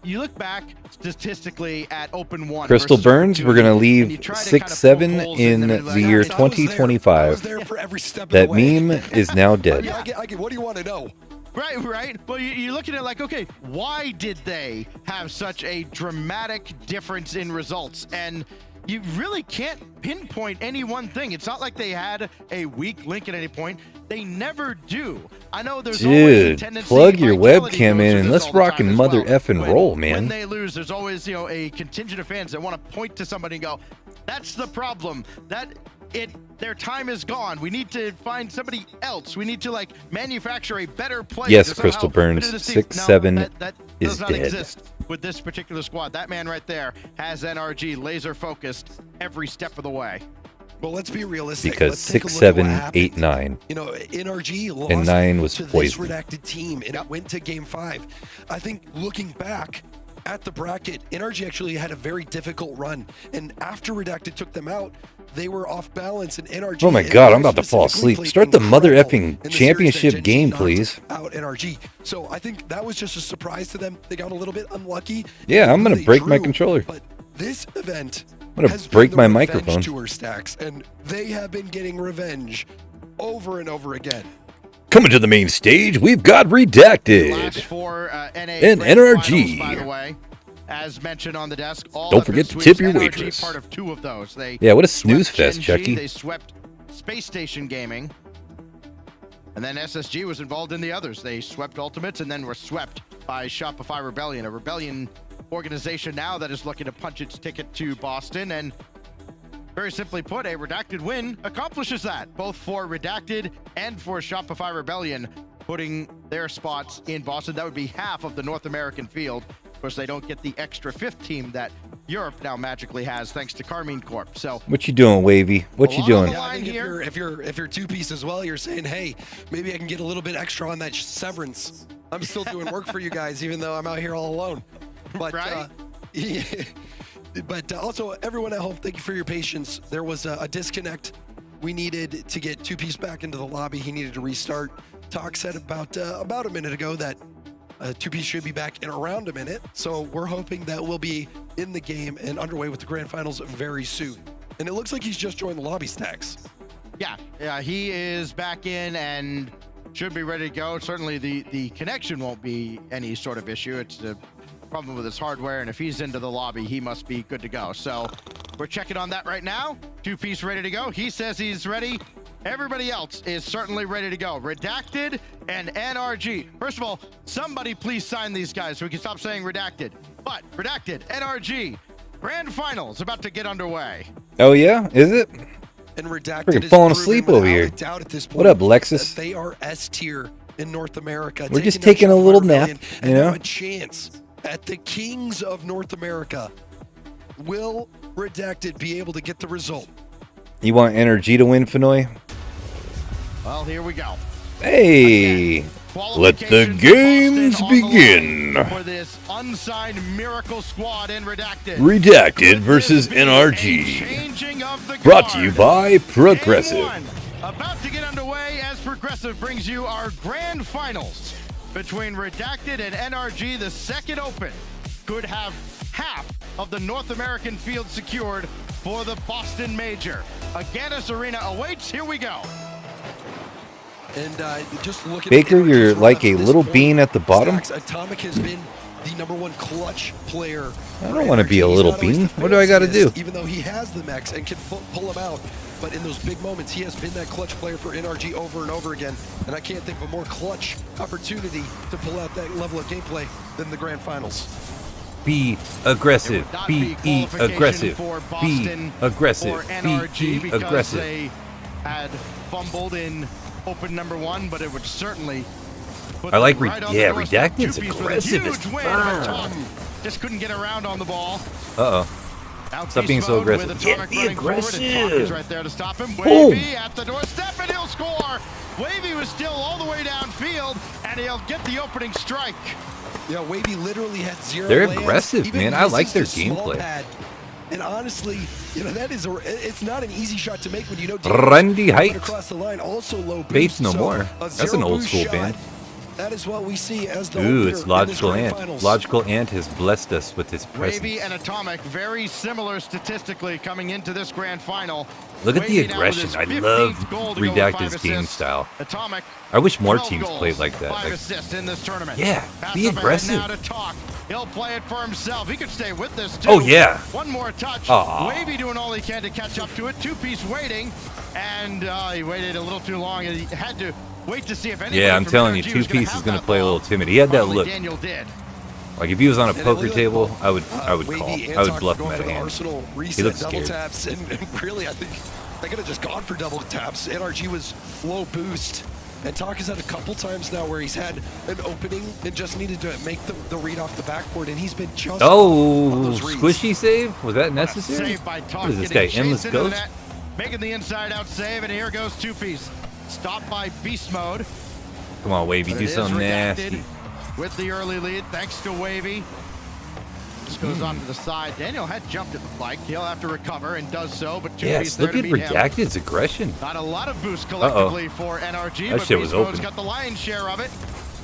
you look back statistically at Open 1. Crystal versus Burns, Open we're 2, going to and leave you try to 6-7 kind of poke holes in them and be the like, year "All right, I was 2025. there for every step of That the way. meme is now dead. I get, what do you want to know? Right. Well, you look at it like, okay, why did they have such a dramatic difference in results? And you really can't pinpoint any one thing. It's not like they had a weak link at any point. They never do. I know there's always a Dude, tendency. plug your Vitality webcam goes in through and this let's all the rock time and as mother well. effing When- roll, When man. they lose, there's always a contingent of fans that want to point to somebody and go, "That's the problem. Their time is gone. We need to find somebody else. We need to manufacture a better player." Yes, to Crystal somehow put Burns, into this team. 6-7 that is does not dead. exist with this particular squad. That man right there has NRG laser focused every step of the way. Well, let's be realistic. Because Let's take a 6, look at what 7, happened. 8, 9. You know, NRG lost And 9 was to this poison. redacted team, and it went to Game 5. I think looking back at the bracket, NRG actually had a very difficult run, and after redacted took them out, they were off balance, and NRG. Oh my god, I'm about to fall asleep. Start the mother effing championship game, please. Out NRG. So I think that was just a surprise to them. They got a little bit unlucky. Yeah, I'm gonna They break my drew, controller. But this event I'm gonna has been break the my revenge microphone. tour, Stacks, and they have been getting revenge over and over again. Coming to the main stage, we've got Redacted. Last 4 NA And grand NRG. finals, by the way. As mentioned on the desk, all Don't have been forget to sweeps. tip your NRG waitress. Part of 2 of those. They Yeah, what a snooze swept fest, Gen G, Chucky. They swept Space Station Gaming, and then SSG was involved in the others. They swept Ultimates and then were swept by Shopify Rebellion, a Rebellion organization now that is looking to punch its ticket to Boston. And very simply put, a Redacted win accomplishes that, both for Redacted and for Shopify Rebellion, putting their spots in Boston. That would be half of the North American field. Of course, they don't get the extra 5th team that Europe now magically has, thanks to Carmine Corp. So What you doing, Wavy? What you doing? Yeah, I think if you're two-piece as well, you're saying, hey, maybe I can get a little bit extra on that severance. I'm still doing work for you guys, even though I'm out here all alone. But Right? but also everyone at home, thank you for your patience. There was a disconnect. We needed to get two-piece back into the lobby. He needed to restart. Talk said about a minute ago that two-piece should be back in around a minute. So we're hoping that we'll be in the game and underway with the grand finals very soon. And it looks like he's just joined the lobby, Stacks. Yeah, he is back in and should be ready to go. Certainly the connection won't be any sort of issue. It's a problem with his hardware, and if he's into the lobby, he must be good to go. So we're checking on that right now. Two-piece ready to go. He says he's ready. Everybody else is certainly ready to go. Redacted and NRG. First of all, somebody please sign these guys so we can stop saying redacted. But Redacted, NRG, grand finals about to get underway. Oh yeah, is it? And Redacted Freaking is falling proven asleep over without here. a doubt at this point What up, Lexus? that they are S tier in North America. We're just taking taking a down little Shopify nap, Rebellion, you and know? have a chance at the Kings of North America. Will Redacted be able to get the result? You want NRG to win, Fenoy? Well, here we go. Hey, let the games begin. For this unsigned miracle squad in Redacted. Redacted versus NRG. Brought to you by Progressive. Game one, about to get underway as Progressive brings you our grand finals between Redacted and NRG. The second open could have half of the North American field secured for the Boston Major. Aganis Arena awaits. Here we go. And just look at Baker, you're like a little bean at the bottom. Atomic has been the #1 clutch player. I don't want to be a little bean. What do I got to do? Even though he has the mechs and can pull him out, but in those big moments, he has been that clutch player for NRG over and over again. And I can't think of a more clutch opportunity to pull out that level of gameplay than the grand finals. Be aggressive. Be aggressive. Be aggressive. Be aggressive. They had fumbled in open #1, but it would certainly. I like Redacted's aggressive as fuck. Just couldn't get around on the ball. Stop being so aggressive. Yeah, be aggressive. Right there to stop him. Boom. Wavy at the doorstep, and he'll score. Wavy was still all the way downfield, and he'll get the opening strike. Yeah, Wavy literally had 0 They're lands. aggressive, Even man. I like misses their the small gameplay. pad. And honestly, you know, it's not an easy shot to make when you know Randy Height. across the line, also low boost. Bates no So more. a That's an zero old boost school shot, band. That is what we see as the Ooh, opener it's in Logical this grand Ant. finals. Logical Ant has blessed us with his presence. Wavy and Atomic, very similar statistically coming into this grand final. Look at the Wavy now with aggression. his I love 15th goal to go with 5 Redacted's game assists. style. Atomic, I wish more 12 teams goals, played like that. 5 Like, assists in this tournament. yeah, Pass be up ahead aggressive. Now to Talk. He'll play it for himself. He could stay with this too. Oh, yeah. One more touch. Aw. Wavy doing all he can to catch up to it. Two-piece waiting, and he waited a little too long. He had to wait to see if anybody. yeah, I'm from telling you, NRG was Two Piece is have going that to play a ball. little timid. He had that Finally, look. Daniel did. Like if he was on a And poker look at, table, I would Wavy call. and I would Talk bluff going him for at the hand. Arsenal He reset, looks double scared. taps, and really, I think they could have just gone for double taps. NRG was low boost, and Talk has had a couple times now where he's had an opening and just needed to make the read off the backboard, and he's been just on Oh, those reads. squishy save? Was that necessary? Save by Talk. What is this guy, getting Endless chased into the Ghost? net, making the inside-out save, and here goes Two-piece. Stopped by Beast Mode. Come on, Wavy, But do it is something Redacted nasty. with the early lead, thanks to Wavy. Just goes off to the side. Daniel had jumped it like. He'll have to recover and does so, but Two-piece Yes, there look to at meet him. Redacted's aggression. Not a lot of boost collectively for NRG, That but shit was Beast Mode's open. got the lion's share of it.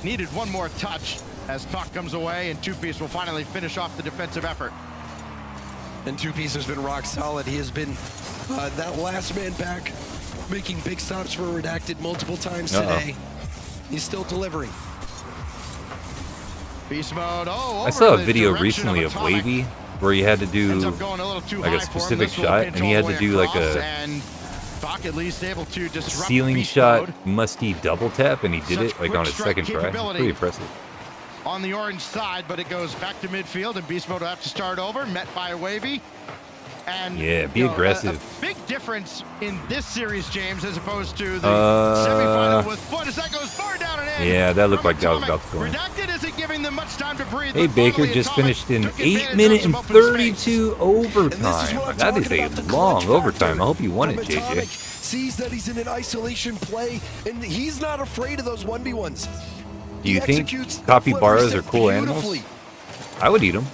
Needed one more touch as Talk comes away, and Two-piece will finally finish off the defensive effort. And Two-piece has been rock solid. He has been that last man back, making big stops for Redacted multiple times today. He's still delivering. Beast Mode, I saw a video recently of Atomic. Wavy where he had to Ends do up going a little too like high a for him. specific This will shot, pinch and he all had the to way do like across, a and Talk at least able to disrupt ceiling Beast shot Mode. musty double tap, and he did Such it like quick on his strike second try. capability. Pretty impressive. On the orange side, but it goes back to midfield, and Beast Mode will have to start over, met by Wavy. And Yeah, be you know, aggressive. A big difference in this series, James, as opposed to the semifinal with Foot, as that goes far down and in. Yeah, that looked from like that was Atomic. about to go in. Redacted isn't giving them much time to breathe. Hey, but Baker finally just Atomic finished in took 8 advantage minutes of and some open space. 32 overtime. That is a long overtime. I hope you won it, JJ. Sees that he's in an isolation play, and he's not afraid of those 1v1s. Do you He think executes that capybaras flip are cool beautifully. animals? I would eat them.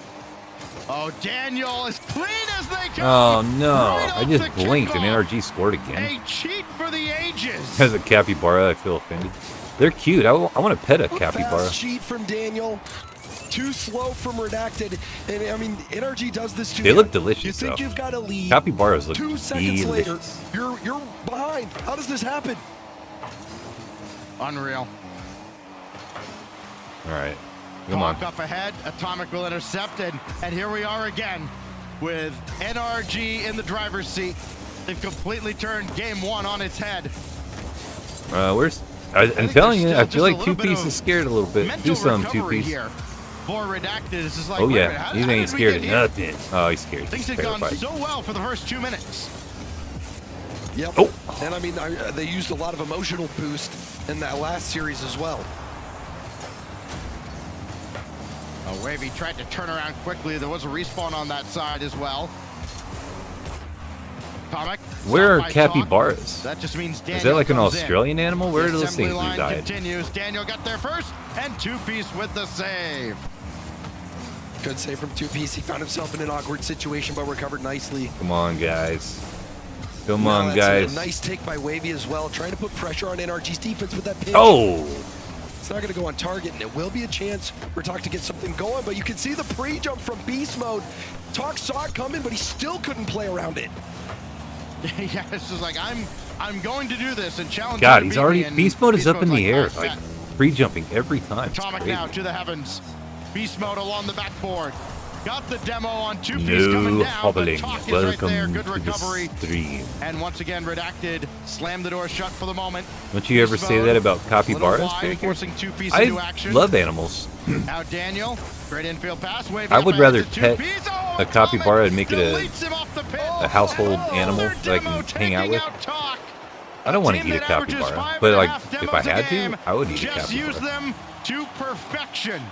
Oh, Daniel, as clean as they come. Oh no! Right I off just the blinked and kickoff. NRG scored again. A cheat for the ages. As a capybara, I feel offended. They're cute. I want to pet a capybara. Fast cheat from Daniel. Too slow from Redacted. And I mean, NRG does this too. They look delicious, You think though. you've got a lead. Capybaras look 2 seconds later, delicious. you're behind. How does this happen? Unreal. All right, come on. Talk up ahead. Atomic will intercept, and here we are again with NRG in the driver's seat. They've completely turned game one on its head. I'm think telling you, there's I still feel like just a little bit Two-piece of is scared a little bit. Mental Do something, recovery Two-piece. here for Redacted. It's just like, Oh wait a minute, yeah, how he did ain't we scared get of here? nothing. Oh, he's scared. Things He's had gone terrified. so well for the first 2 minutes. Yep. Oh. And I mean, they used a lot of emotional boost in that last series as well. Wavy tried to turn around quickly. There was a respawn on that side as well. Atomic. Where are capybaras? That just means Daniel Is that like an comes in. Australian animal? Where The do those assembly things line reside? continues. Daniel got there first, and two-piece with the save. Good save from two-piece. He found himself in an awkward situation, but recovered nicely. Come on, guys. Come Now on, that's guys. A nice take by Wavy as well, trying to put pressure on NRG's defense with that pitch. Oh! It's not going to go on target, and it will be a chance for Talk to get something going, but you can see the pre-jump from Beast Mode. Talk saw it coming, but he still couldn't play around it. Yeah, it's just like, I'm going to do this and challenge. God, him to he's beat already... me, and Beast Mode is up in Mode's the air. "Ah, Like, bet." pre-jumping every time. It's Atomic crazy. now to the heavens. Beast Mode along the backboard. Got the demo on two-piece No coming down, hobbling. but Talk is right Welcome there. Good to the recovery. stream. And once again, Redacted slammed the door shut for the moment. Don't you ever Beast say Mode, that about little capybaras, wide, Baker? forcing two-piece into I action. love animals. Now Daniel, great infield pass. Wavy I up would ahead rather to pet two-piece. Oh, a capybara and make it deletes him off the pit. a household animal Another that I demo can hang out with. taking Talk. I don't want to Team eat a that averages capybara, but like 5.5 if I demos a had game, to, I would eat a just use capybara. them to perfection.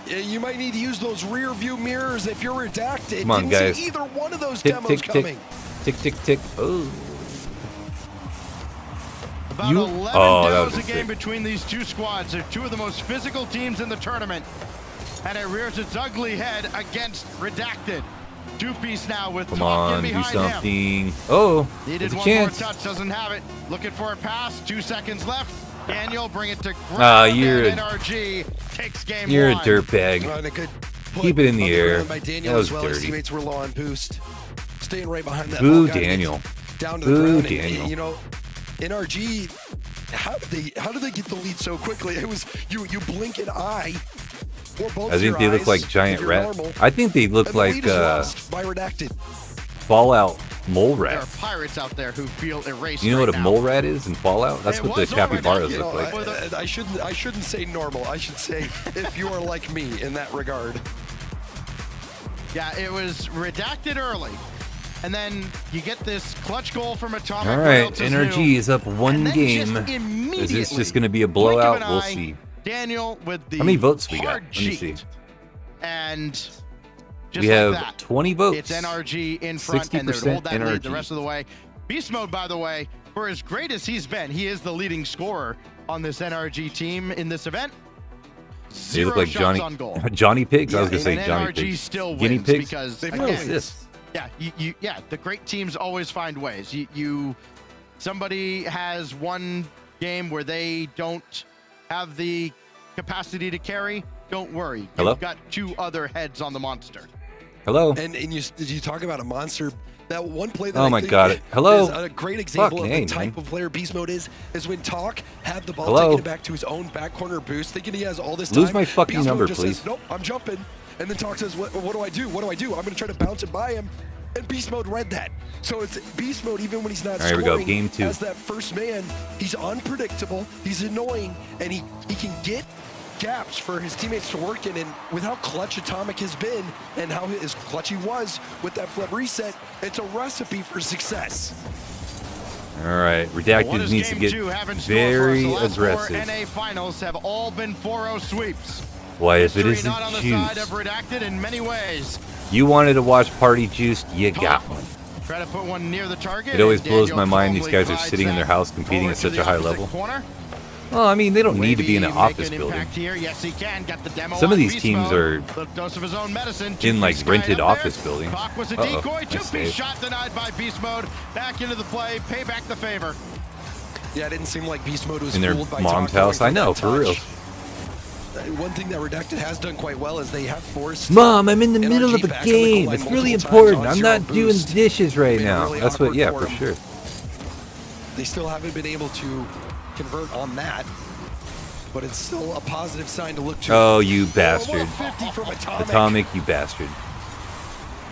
Yeah, you might need to use those rear view mirrors if you're Redacted. Come on, Didn't guys. see either one of those Tick, demos tick, coming. tick. Tick, tick, tick. Oh. About You- 11 oh, that demos was a game sick. between these two squads. They're two of the most physical teams in the tournament. And it rears its ugly head against Redacted. Two-piece now with Come Talk in on, do behind him. something. Oh, Needed there's a one chance. more touch, doesn't have it. Looking for a pass, 2 seconds left. Daniel, bring it to ground. Ah, you're and a- NRG takes game You're a one. dirtbag. And a good put Keep it in the on air. ground by Daniel That was as well. His dirty. teammates were low on boost. Staying right behind that Boo, ball guy. Daniel. Down to the Boo, ground. Daniel. And, you know, NRG, how did they get the lead so quickly? It was you blink an eye. Or both I think your they look eyes, like if giant you're rats. normal, I think they look and the like lead is lost by Redacted. Fallout mole There are rats. pirates out there who feel erased. You know right what a now. mole rat is in Fallout? That's It what the was already- capybaras You look know, like. I shouldn't say normal. I should say if you are like me in that regard. Yeah, it was Redacted early. And then you get this clutch goal from Atomic. All What right, else is NRG new? is up one And then game. just Is immediately, this just going to be a blink of blowout? an We'll eye, see. Daniel with the How many votes we got? hard Let me see. cheat. And just We like have that, 20 votes. it's NRG in front, and they would hold that 60% lead the NRG. rest of the way. Beast Mode, by the way, for as great as he's been, he is the leading scorer on this NRG team in this event. They look Zero like shots Johnny on goal. Johnny Pigs. I was Yeah, going to say and Johnny NRG Pigs. still Guinea wins pigs. because They've No again, assists. yeah, the great teams always find ways. Somebody has one game where they don't have the capacity to carry. Don't worry. Hello? You've got 2 other heads on the monster. Hello. And you talk about a monster. That one play that Oh I my think God. Hello? is a great example Fucking of the A, type man. of player Beast Mode is when Talk had the ball Hello? taken it back to his own back corner boost, thinking he has all this Lose time. my fucking Beast Mode number, just please. Says, nope, I'm jumping. And then Talk says, what do I do? What do I do? I'm going to try to bounce it by him. And Beast Mode read that. So it's Beast Mode even when he's not All right, here we scoring. go. Game 2. As that first man, he's unpredictable, he's annoying, and he can get gaps for his teammates to work in, and with how clutch Atomic has been and how his clutch he was with that flip reset, it's a recipe for success. All right. What Redacted does needs to game get 2 have in store for us? very The last 4 aggressive. NA finals have all been 4-0 sweeps. Why, if it History isn't not on the side of juice. Redacted in many ways. You wanted to watch Party Juice, you got one. Try to put one near the target. It always and blows Daniel my mind these calmly guys are glides sitting in their that house competing forward at to such the a high opposite level. Corner. Well, I mean, they don't need to be in an Wavy office making building. impact here. Yes, he can. Got the demo Some of on these Beast teams Mode. are Little dose of his own medicine. in, like, Two-piece guy rented up office there. buildings. Clock was a Uh-oh, decoy. nice Two-piece save. shot denied by Beast Mode. Back into the play. Pay back the favor. Yeah, it didn't seem like Beast Mode was In their fooled by mom's Talk house. going I know, that for real. touch. One thing that Redacted has done quite well is they have forced. Mom, I'm in the NRG middle of a back on the game. goal It's line really multiple times important. on I'm zero not doing boost. dishes right Made it now. really That's what, awkward yeah, for for him. sure. They still haven't been able to convert on that, but it's still a positive sign to look to. Oh, you bastard. 50 from Atomic. Atomic, you bastard.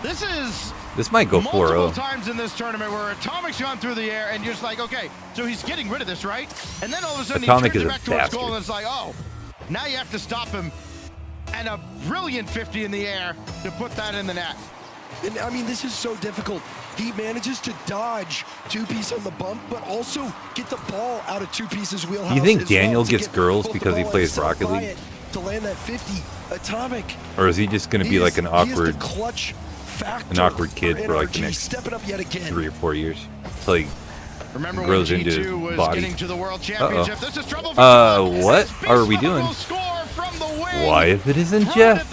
This is This might go multiple 4-0. times in this tournament where Atomic's gone through the air and you're just like, okay, so he's getting rid of this, right? And then all of a sudden Atomic he is turns a it back towards bastard. goal and it's like, oh, now you have to stop him. And a brilliant 50 in the air to put that in the net. And I mean, this is so difficult. He manages to dodge two-piece on the bump, but also get the ball out of two-piece's wheelhouse. You think as well Daniel to gets get girls both the because he ball plays himself Rocket by League? it to land that 50. Atomic. Or is he just going to be like an awkward, clutch an awkward kid for like the next stepping up yet again. 3 or 4 years? Until he Remember grows when into G2 his was body. getting to the World Championship? This is trouble for What are we doing? Why, if it isn't Jeff?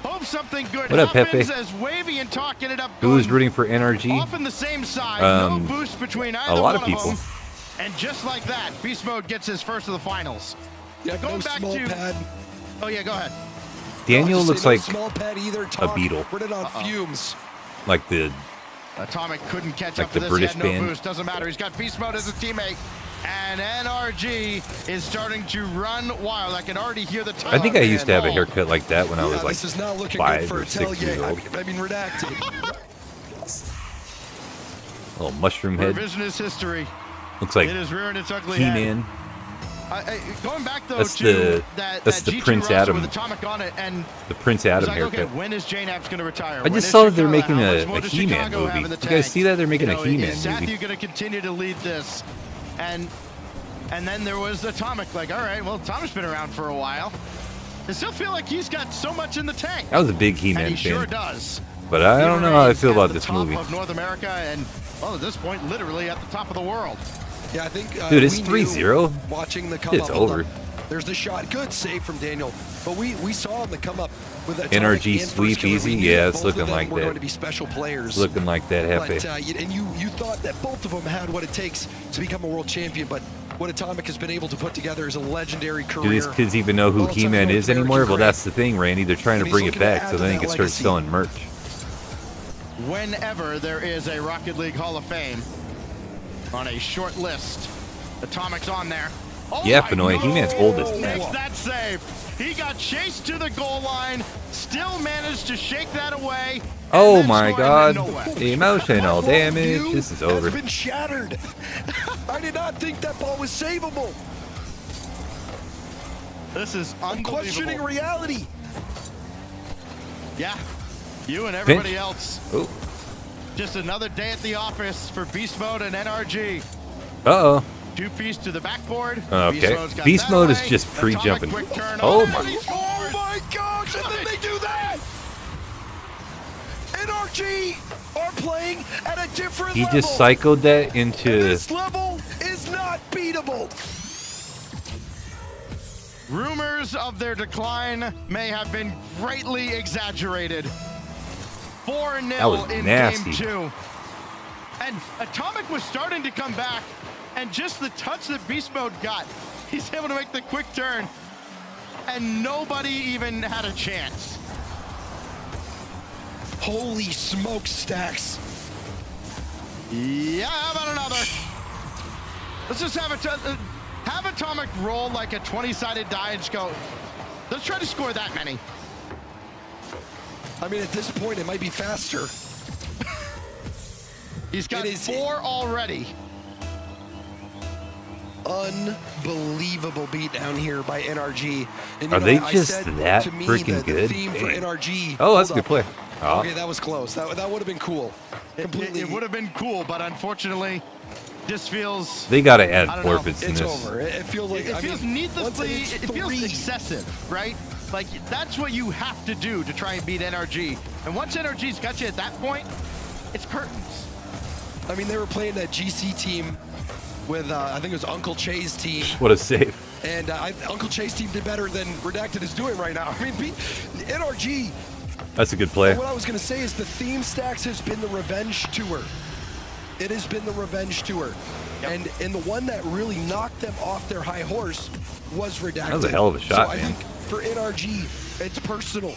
Hope something good What up, Pepe? as Wavy and Talk ended up Who's rooting for NRG? off in the same side. No boost between either a lot one of people. them. And just like that, Beast Mode gets his first of the finals. Yeah, Going no back small to pad. Oh yeah, go ahead. Daniel I'll just looks say no like small pad either. a Talk, beetle. Running on fumes. Like the Atomic couldn't catch Like up to the this. British he had no band. boost. Doesn't matter. He's got Beast Mode as a teammate. And NRG is starting to run wild. I can already hear the time. I think I used to have a haircut like that when I was like this is not looking 5 good for or 6 years Atelier. old. I mean, redacted. Little mushroom head. Revisionist history. Looks like It is rearing its ugly head. He-Man. Going back though That's to that's that the G2 Prince roster Adam. with Atomic on it, and The Prince it's Adam like, haircut. okay, when is JNAP's going to retire? I When just is saw that they're Chicago? making How much a more does He-Man Chicago have movie. in the You guys tank? see that? They're making a He-Man is Sathu movie. going to continue to lead this? And then there was Atomic. Like, all right, well, Atomic's been around for a while. I still feel like he's got so much in the tank. I was a big And He-Man he sure fan. does. But I He don't know how I remains feel at about the this top movie. of North America, and well, at this point, literally at the top of the world. Yeah, I think. Dude, it's we knew 3-0. Watching the come It's up. over. There's the shot. Good save from Daniel. But we saw him the come up with a NRG sweep easy? Yeah, it's looking like We're that. going to be special players. Looking like that, Happy. But, and you thought that both of them had what it takes to become a world champion, but what Atomic has been able to put together is a legendary career. Do these kids even know who Well, He-Man it's is American anymore? Well, great. that's the thing, Randy. They're trying to And he's bring it looking to back add so to then they that can start legacy. selling merch. Whenever there is a Rocket League Hall of Fame on a short list, Atomic's on there. Oh Yeah, my Fenoy, He-Man's old as Makes heck. that save. He got chased to the goal line, still managed to shake that away. and Oh then my scored god. nowhere. Emotional My damage. worldview This is over. has been shattered. I did not think that ball was savable. This is I'm questioning unbelievable. reality. Yeah, you and everybody Pinch. else. Oh. Just another day at the office for Beast Mode and NRG. Uh-oh. Two-piece to the backboard. Okay. Mode's got Beast that mode is away. just pre-jumping. Atomic quick turn. Oh and my. he Oh scores. my gosh, and then they do that! NRG are playing at a different He level. just cycled that And into... this level is not beatable. Rumors of their decline may have been greatly exaggerated. 4-0 That was in nasty. game 2. And Atomic was starting to come back, and just the touch that Beast Mode got, he's able to make the quick turn, and nobody even had a chance. Holy smokestacks. Yeah, how about another? Let's just have Atomic roll like a 20-sided die and just go, let's try to score that many. I mean, at this point, it might be faster. He's got It is- 4 already. Unbelievable beat down here by NRG. And, Are they I just said that to me freaking the good? theme for Dang. NRG. Oh, that's a Hold good up. play. Oh. Okay, that was close. That would have been cool. Completely. It would have been cool, but unfortunately, this feels. They got to add I don't know. forfeits in It's this. over. It feels like It I feels mean, needlessly. once it's It feels 3, excessive, right? Like that's what you have to do to try and beat NRG. And once NRG's got you at that point, it's curtains. I mean, they were playing that GC team with I think it was Uncle Che's team, What a save. and Uncle Che's team did better than Redacted is doing right now. I mean, NRG. That's a good play. What I was going to say is the theme stacks has been the revenge tour. It has been the revenge tour. Yep. And the one that really knocked them off their high horse was Redacted. That was a hell of a shot, so man. I think for NRG, it's personal.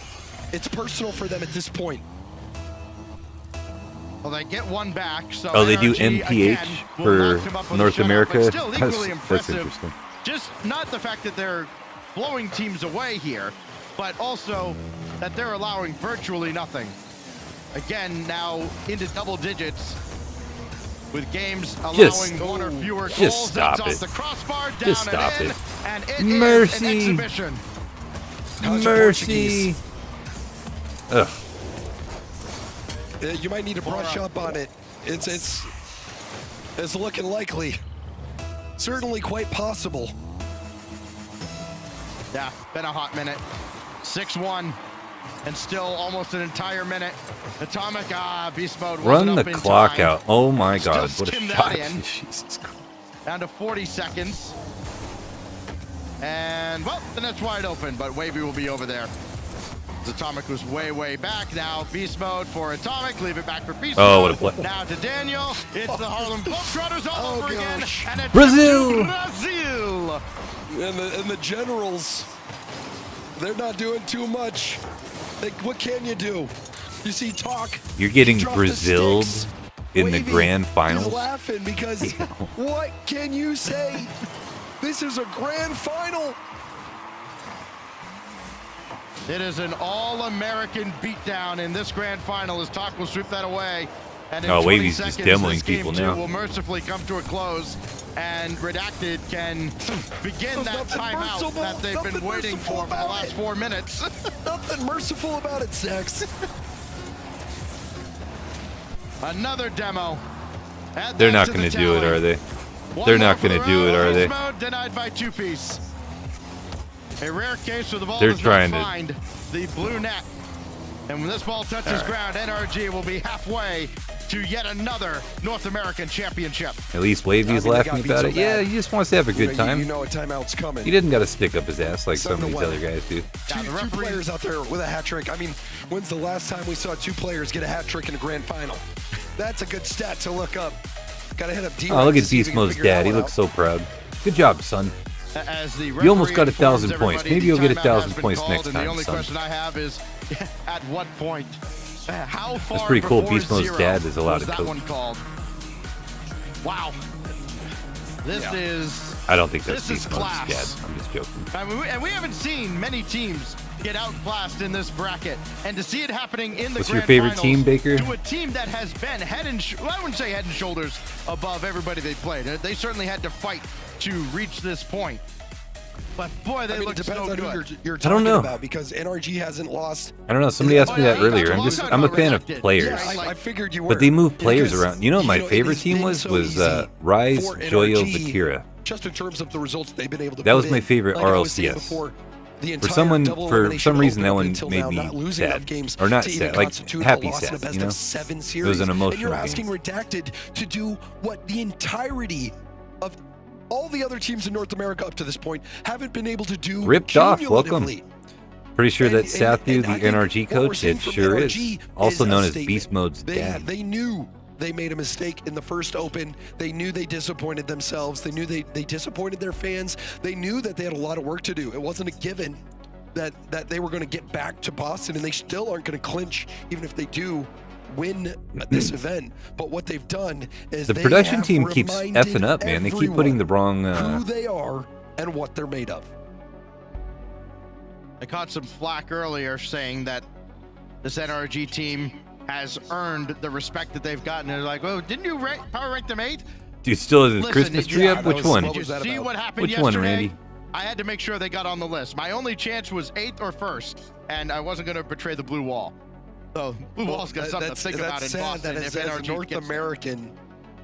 It's personal for them at this point. Well, they get one back. So Oh, they do NRG MPH again will for knock them up with a North shutout, but America? Still equally That's impressive. interesting. Just not the fact that they're blowing teams away here, but also that they're allowing virtually nothing. Again, now into double digits with games allowing one or fewer just goals. stop That's it. off the crossbar, down Just stop and in, it. and it Mercy. is an exhibition. How's your Mercy. Portuguese? Ugh. You might need to brush up on it. It's looking likely. Certainly quite possible. Yeah, been a hot minute. 6-1, and still almost an entire minute. Atomic, beast mode wasn't Run up the in clock time. out. Oh my Still God, what a skimmed shot. that in. Jesus Christ. Down to 40 seconds. And, well, the net's wide open, but Wavy will be over there. Atomic was way, way back. Now beast mode for Atomic. Leave it back for beast Oh, mode. what a play. Now to Daniel. It's the Harlem Globetrotters all over again. And a Brazil. Brazil. And the generals, they're not doing too much. Like, what can you do? You see Talk. You're getting drop the Braziled sticks. in the Wavy grand is finals. laughing because what can you say? This is a grand final. It is an all-American beatdown in this grand final as Talk will sweep that away. And in 20 Wavy's just seconds, demoing this game people two now. will mercifully come to a close, and Redacted can begin that Nothing timeout merciful, that they've been nothing waiting merciful for the about last it. 4 minutes. Nothing merciful about it, Sex. Another demo. Add They're that not to going the to do it, tally. are they? One They're more not for going the to do it, are they? mode, denied by 2-piece. A rare case where the ball They're does trying not to- find the blue net. And when this ball touches ground, NRG will be halfway to yet another North American championship. At least Wavy's I mean, they got laughing beat about so it. Yeah, bad. he just wants to have a good You time. know a timeout's coming. He didn't got to stick up his ass like some of 7-1. these other guys do. Two players out there with a hat trick. I mean, when's the last time we saw 2 players get a hat trick in a grand final? That's a good stat to look up. Gotta hit up D. Oh, look at Beast Mode's dad. He looks so proud. Good job, son. As the You almost got referee 1,000 informs points. everybody, Maybe you'll the get timeout has 1,000 been points called, next and time, the only son. question I have is, at what point? How far That's pretty cool. before Beast Mode's 0 dad is allowed was to that coach. one called? Wow. This is... I don't think that's This is Beast Mode's dad. class. I'm just joking. I mean, and we haven't seen many teams get outclassed in this bracket, and to see it happening in the What's grand your favorite finals team, Baker? to a team that has been well, I wouldn't say head and shoulders above everybody they played. They certainly had to fight to reach this point. But boy, they I mean, look it depends so on who good. you're I don't talking know. about because NRG hasn't lost. I don't know. Somebody asked me that earlier. I'm a fan of players. Yeah, I figured you were. But they move players Because, around. You know, my it favorite has team been was so easy Rise, for Joyo, NRG, Bakira. Just in terms of the results they've been able to. That was put my in. favorite Like I was saying RLCS. before, the For entire someone, double for elimination some reason, that open one until made now, me not losing enough sad, games or not to even sad, like constitute a happy loss in a sad. best You know, of 7 it series. was an And emotional you're game. asking Redacted to do what the entirety of all the other teams in North America up to this point haven't been able to do. Ripped off. Welcome. cumulatively. Pretty sure that And Sathu, I the think NRG what we're coach, seeing it from sure is. NRG Also is a known as statement. Beast Mode's dad. They knew they made a mistake in the first open. They knew they disappointed themselves. They knew they disappointed their fans. They knew that they had a lot of work to do. It wasn't a given that they were going to get back to Boston, and they still aren't going to clinch even if they do win this event. But what they've done is The they production have team keeps reminded effing up, man. They keep putting the wrong. who they are and what they're made of. I caught some flack earlier saying that this NRG team has earned the respect that they've gotten. They're like, well, didn't you power rank them 8th? Do you still have the Listen, Christmas did tree you- up? Which one? what Did was you that see about? what happened Which yesterday? one, Randy? I had to make sure they got on the list. My only chance was 8th or 1st, and I wasn't going to betray the blue wall. So blue wall's got something to think about in sad Boston. that If as a NRG North gets there. American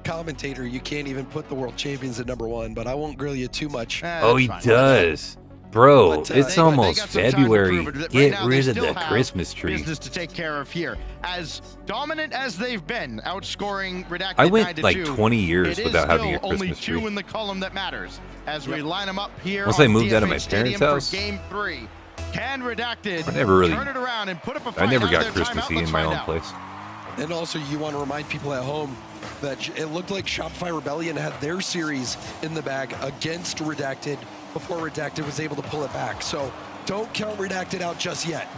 commentator, you can't even put the world champions at #1, but I won't grill you too much. Oh, he That's fine. does. Bro, But, it's they almost got some time to February. prove it. Right Get now, they rid of still the have Christmas tree. Business to take care of here. As dominant as they've been, outscoring Redacted I went 9-2, like 20 years it is without having a still only Christmas 2 tree. in the column that matters. As we line them up here Once on I moved out of my DFH Stadium parents' for house, Game 3. Can Redacted I never really- turn it around and put up a I fight never out got of their Christmassy timeout? Let's in my find own out. place. And also, you want to remind people at home that it looked like Shopify Rebellion had their series in the bag against Redacted before Redacted was able to pull it back. So don't count Redacted out just yet.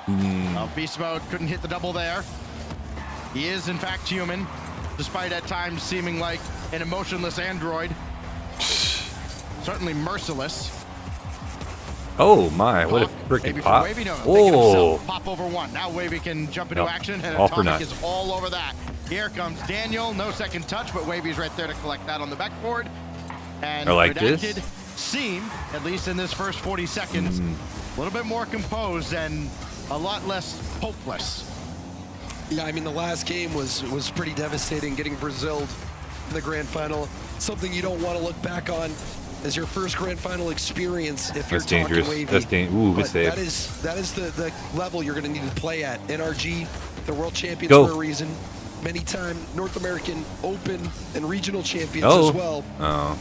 Well, Beast Mode couldn't hit the double there. He is, in fact, human, despite at times seeming like an emotionless android. Certainly merciless. Oh my, what a Maybe freaking for pop. Wavy, no, thinking Oh, himself. Pop over 1. Now Wavy can jump into Nope. action, and All for Atomic naught. is all over that. Here comes Daniel. No second touch, but Wavy's right there to collect that on the backboard. And I like Redacted this. seem, at least in this first 40 seconds, a little bit more composed and a lot less hopeless. Yeah, I mean, the last game was pretty devastating, getting Braziled in the grand final. Something you don't want to look back on as your first grand final experience if you're That's dangerous. talking Wavy. That's dangerous. Ooh, good But save. that is the level you're going to need to play at. NRG, the world champions Go. for a reason. Many-time North American Open and regional champions Oh. as well. Oh.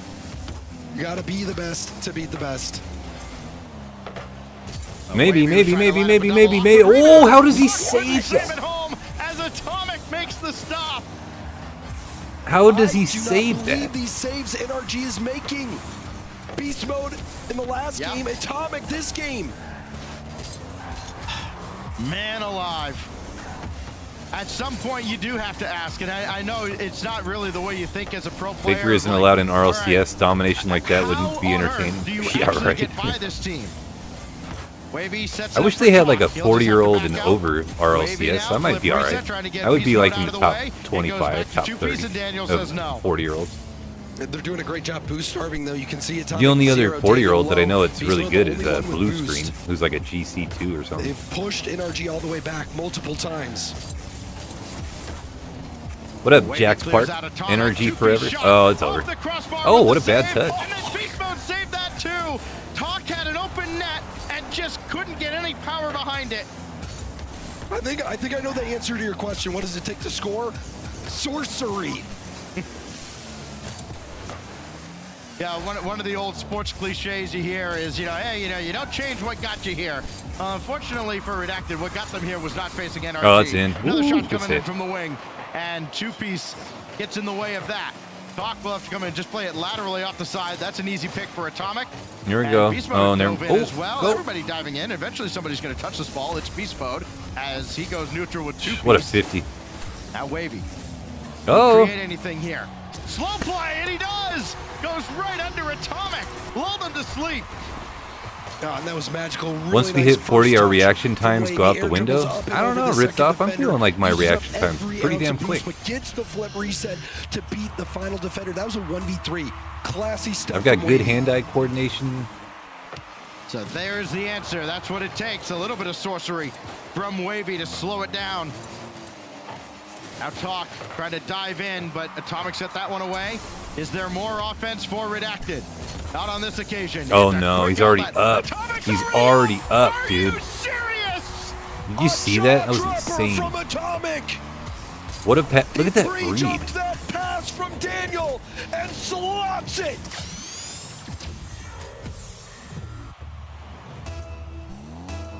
You got to be the best to beat the best. Maybe. Wavy was trying to line up a double Maybe. off the Oh, rebound. how does he What a save save that? at home as Atomic makes the stop. How does he I do not save believe that? these saves NRG is making. Beast mode in the last Yep. game, Atomic this game. Man alive. At some point, you do have to ask, and I know it's not really the way you think as a pro player. Faker isn't like, allowed in all RLCS. right, Domination like that wouldn't how be on entertaining. earth do you Yeah, actually right. get by this team? Wavy sets I up wish for they had like a Talk. He'll just have to 40-year-old back and out. over Wavy RLCS. now, I might flip be all reset, right. trying to get I would be Beast like mode in out the of the top way. It goes 25, back to top 2-piece, 30 and Daniel of says no. 40-year-olds. They're doing a great job boost starving though. You can see Atomic The only other zero, 40-year-old that I Daniel know low. that's Beast really mode, good the is only one with Blue boost. Screen, who's like a GC2 or something. They've pushed NRG all the way back multiple times. What up, Wavy Jack clears Spark? out of Atomic. NRG 2-piece forever? shot Oh, it's off over. the crossbar Oh, with what a the bad save. touch. And then Beast Mode saved that too. Talk had an open net and just couldn't get any power behind it. I think I know the answer to your question. What does it take to score? Sorcery. Yeah, one of the old sports cliches you hear is, hey, you don't change what got you here. Unfortunately for Redacted, what got them here was not facing NRG. Oh, it's in. Another Ooh, shot good coming in save. from the wing, and 2-piece gets in the way of that. Talk will have to come in and just play it laterally off the side. That's an easy pick for Atomic. Here we And go. Beast Mode Oh, never. dove in Oh, as well. go. Everybody diving in. Eventually somebody's going to touch this ball. It's Beast Mode as he goes neutral with 2-piece. What a 50. Now Wavy. Oh. Create anything here. Slow play, and he does! Goes right under Atomic. Lulled him to sleep. Oh, and that was magical. Really Once we nice hit 40, first our touch reaction from times Wavy. go out the Air dribbles window. up and I don't over know, the ripped second off. I'm defender. feeling like my Uses reaction up time's every pretty ounce damn of quick. boost, but gets the flip reset to beat the final defender. That was a 1v3. Classy stuff. I've got from good Wavy. hand-eye coordination. So there's the answer. That's what it takes. A little bit of sorcery from Wavy to slow it down. Now Talk trying to dive in, but Atomic set that one away. Is there more offense for Redacted? Not on this occasion. Oh It's a no, quick he's already outlet. up. Atomic's He's already up, Are dude. you serious? Did you see that? That was Jaw-dropper insane. From Atomic. What a look at that read. Pre-jumped that pass from Daniel and slaps it.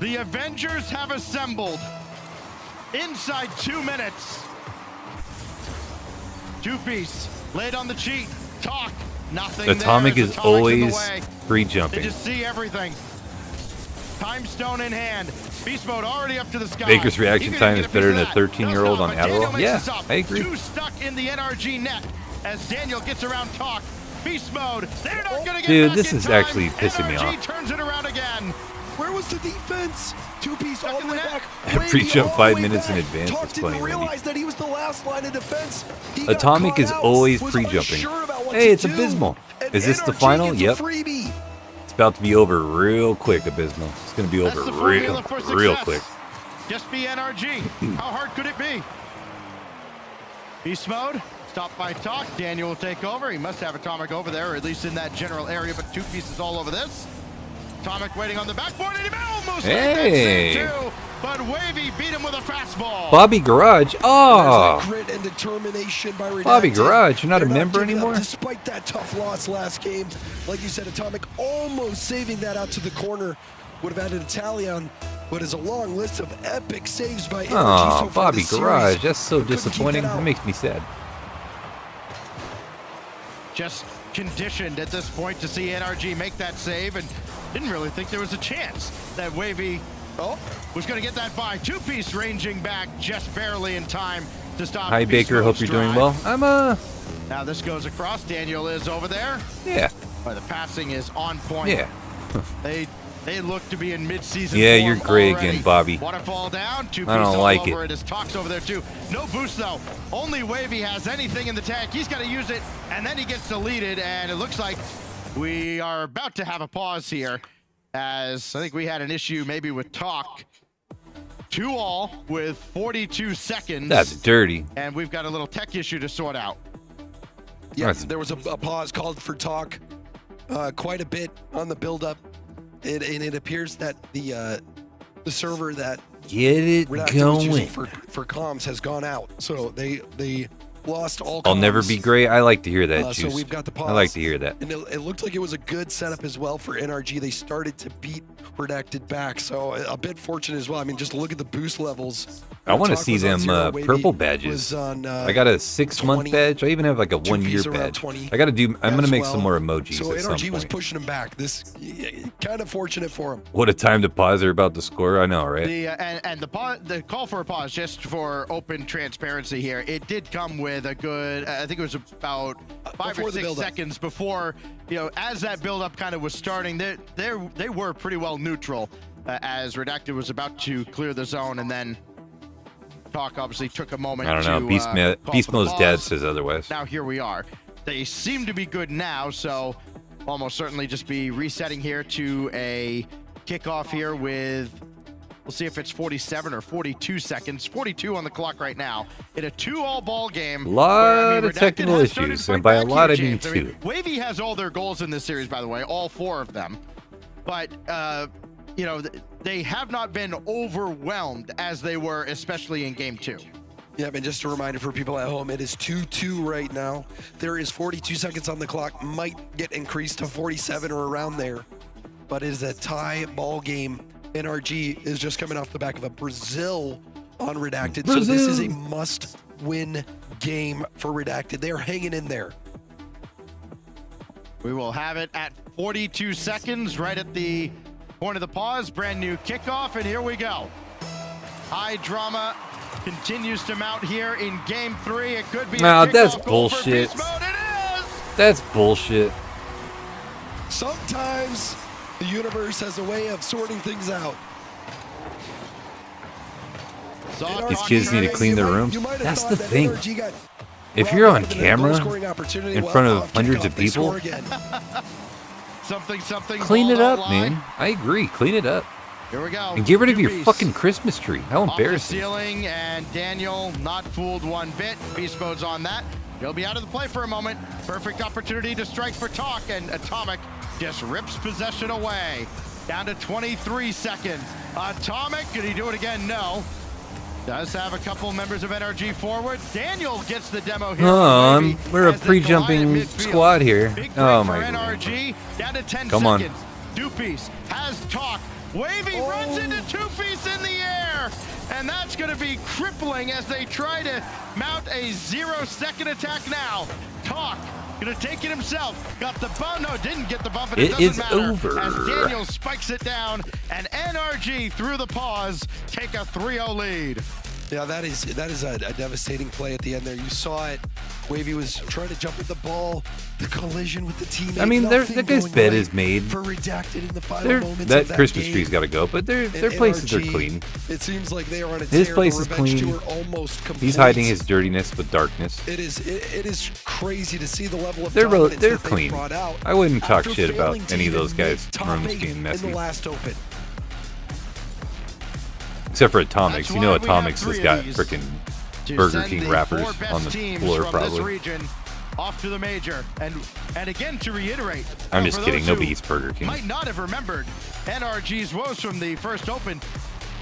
The Avengers have assembled inside 2 minutes. 2-piece laid on the cheat. Talk. Nothing. Atomic there is as Atomic's in the always way. free They jumping. just see everything. Time stone in hand. Beast mode already up to the sky. Baker's reaction He time gonna is get better piece than of a that. 13-year-old No on stop, but Daniel Adderall. makes Yeah, the stop. I agree. 2 stuck in the NRG net as Daniel gets around Talk. Beast mode. They're not gonna get Dude, back this in is time. actually pissing me NRG off. turns it around again. Where was the defense? 2-piece all in the way the net. back. Wavy Pre-jump all 5 the way minutes in back. advance. Talk That's didn't funny, Randy. realize that he was the last line of defense. He got Atomic caught is out, always was pre-jumping. unsure about what Hey, to it's do. Abysmal. And Is this the NRG final? gets a Yep. freebie. It's about to be over real quick, Abysmal. It's going to be That's over the formula for real success. quick. Just be NRG. How hard could it be? Beast mode. Stopped by Talk. Daniel will take over. He must have Atomic over there, or at least in that general area, but 2 pieces all over this. Atomic waiting on the backboard, and he almost made that Hey. save too. But Wavy beat him with a fastball. Bobby Garage. There's Oh, that grit and determination by Redacted. Bobby Garage, you're not a They're member giving up anymore? Despite that tough loss last game, like you said, Atomic almost saving that out to the corner. Would have added a tally on what is a long list of epic saves by NRG oh, so far Bobby this series. Garage. That's so Couldn't keep disappointing. it That out. makes me sad. Just conditioned at this point to see NRG make that save, and didn't really think there was a chance that Wavy was going to get that by. 2-piece ranging back just barely in time to stop. Hi, Beast Baker. Hope Mode's you're doing drive. well. Now this goes across. Daniel is over there. Yeah. But the passing is on point. Yeah. They look to be in mid-season Yeah, form you're gray already. again, Bobby. Waterfall down. 2-piece I don't all like over it. it. His Talk's over there too. No boost though. Only Wavy has anything in the tank. He's got to use it, and then he gets deleted. And it looks like we are about to have a pause here, as I think we had an issue maybe with Talk. 2-all with 42 seconds. That's dirty. And we've got a little tech issue to sort out. Yeah, Nice. there was a pause called for Talk. quite a bit on the build-up. And it appears that the server that Get it Redacted was using going. for comms has gone out. So they lost all comms. I'll never be great. I like to hear that, So Juice. we've got the pause. I like to hear that. And it looked like it was a good setup as well for NRG. They started to beat Redacted back, so a bit fortunate as well. I mean, just look at the boost levels. I want to Talk see was on them 0, Wavy purple was badges. on, I got a 6-month 20, badge. I even have like a 1-year 2Ps around badge. 20 I got to do. I'm gonna as make well. some more emojis So at some NRG was point. pushing him back. This kind of fortunate for him. What a time to pause. They're about to score. I know, right? The call for a pause, just for open transparency here, it did come with a good, I think it was about 5 Before or the 6 build-up. seconds before, as that build-up kind of was starting, they were pretty well neutral as Redacted was about to clear the zone, and then Talk obviously took a moment I don't know. to Beast call for the Mo's dad pause. says otherwise. Now here we are. They seem to be good now, so almost certainly just be resetting here to a kickoff here with, we'll see if it's 47 or 42 seconds. 42 on the clock right now in a 2-all ball game. Lot of Redacted technical has started issues, to and fight by a back lot, here, I mean James. 2. Wavy has all their goals in this series, by the way, all 4 of them. But, they have not been overwhelmed as they were, especially in game 2. Yeah, and just a reminder for people at home, it is 2-2 right now. There is 42 seconds on the clock, might get increased to 47 or around there, but it is a tie ball game. NRG is just coming off the back of a Brazil on Redacted, so this is a must-win game for Redacted. They're hanging in there. We will have it at 42 seconds, right at the point of the pause. Brand new kickoff, and here we go. High drama continues to mount here in game 3. It could be No, a that's kickoff goal for bullshit. Beast Mode. It is! That's bullshit. Sometimes the universe has a way of sorting things out. These kids need to clean their rooms. You might have That's thought the that thing. NRG got If you're on robbed of the camera goal-scoring opportunity, in well, front of off hundreds kickoff, of they score people, again. Something. clean it ball up, don't lie. man. I agree. Clean it up. Here we go. And get rid of your Two-piece. fucking Christmas tree. How Off the embarrassing. ceiling, and Daniel not fooled one bit. Beast Mode's on that. He'll be out of the play for a moment. Perfect opportunity to strike for Talk, and Atomic just rips possession away. Down to 23 seconds. Atomic, could he do it again? No. Does have a couple members of NRG forward. Daniel gets the demo here. Oh, Wavy we're a as they pre-jumping collide at midfield. squad here. Big break Oh, for my NRG. Down to 10 Come on. seconds. Two-piece has Talk. Wavy runs into two-piece in the air. And that's going to be crippling as they try to mount a 0-second attack now. Talk going to take it himself. Got the bump. No, didn't get the bump. And it It doesn't is matter over. as Daniel spikes it down. And NRG, through the pause, take a 3-0 lead. Yeah, that is a devastating play at the end there. You saw it. Wavy was trying to jump at the ball. The collision with the teammate. I mean, nothing that guy's going bed right is made. for Redacted in the final They're- moments that of that Christmas game. tree's got to go, but their And places are NRG, clean. It seems like they are on a His tear. place The is revenge clean. tour almost complete. He's hiding his dirtiness with darkness. It is crazy to see the level of They're dominance they're that they clean. brought out I wouldn't talk after shit about failing to any of even those guys' make top rooms 8 being in messy. the last open. Except for Atomics. That's You know why we have Atomics has 3 got of these frickin' to Burger send King the wrappers 4 best on the teams floor, from this probably. region off to the major. And again, to reiterate, I'm just for kidding. those Nobody who eats Burger King. might not have remembered NRG's woes from the first open,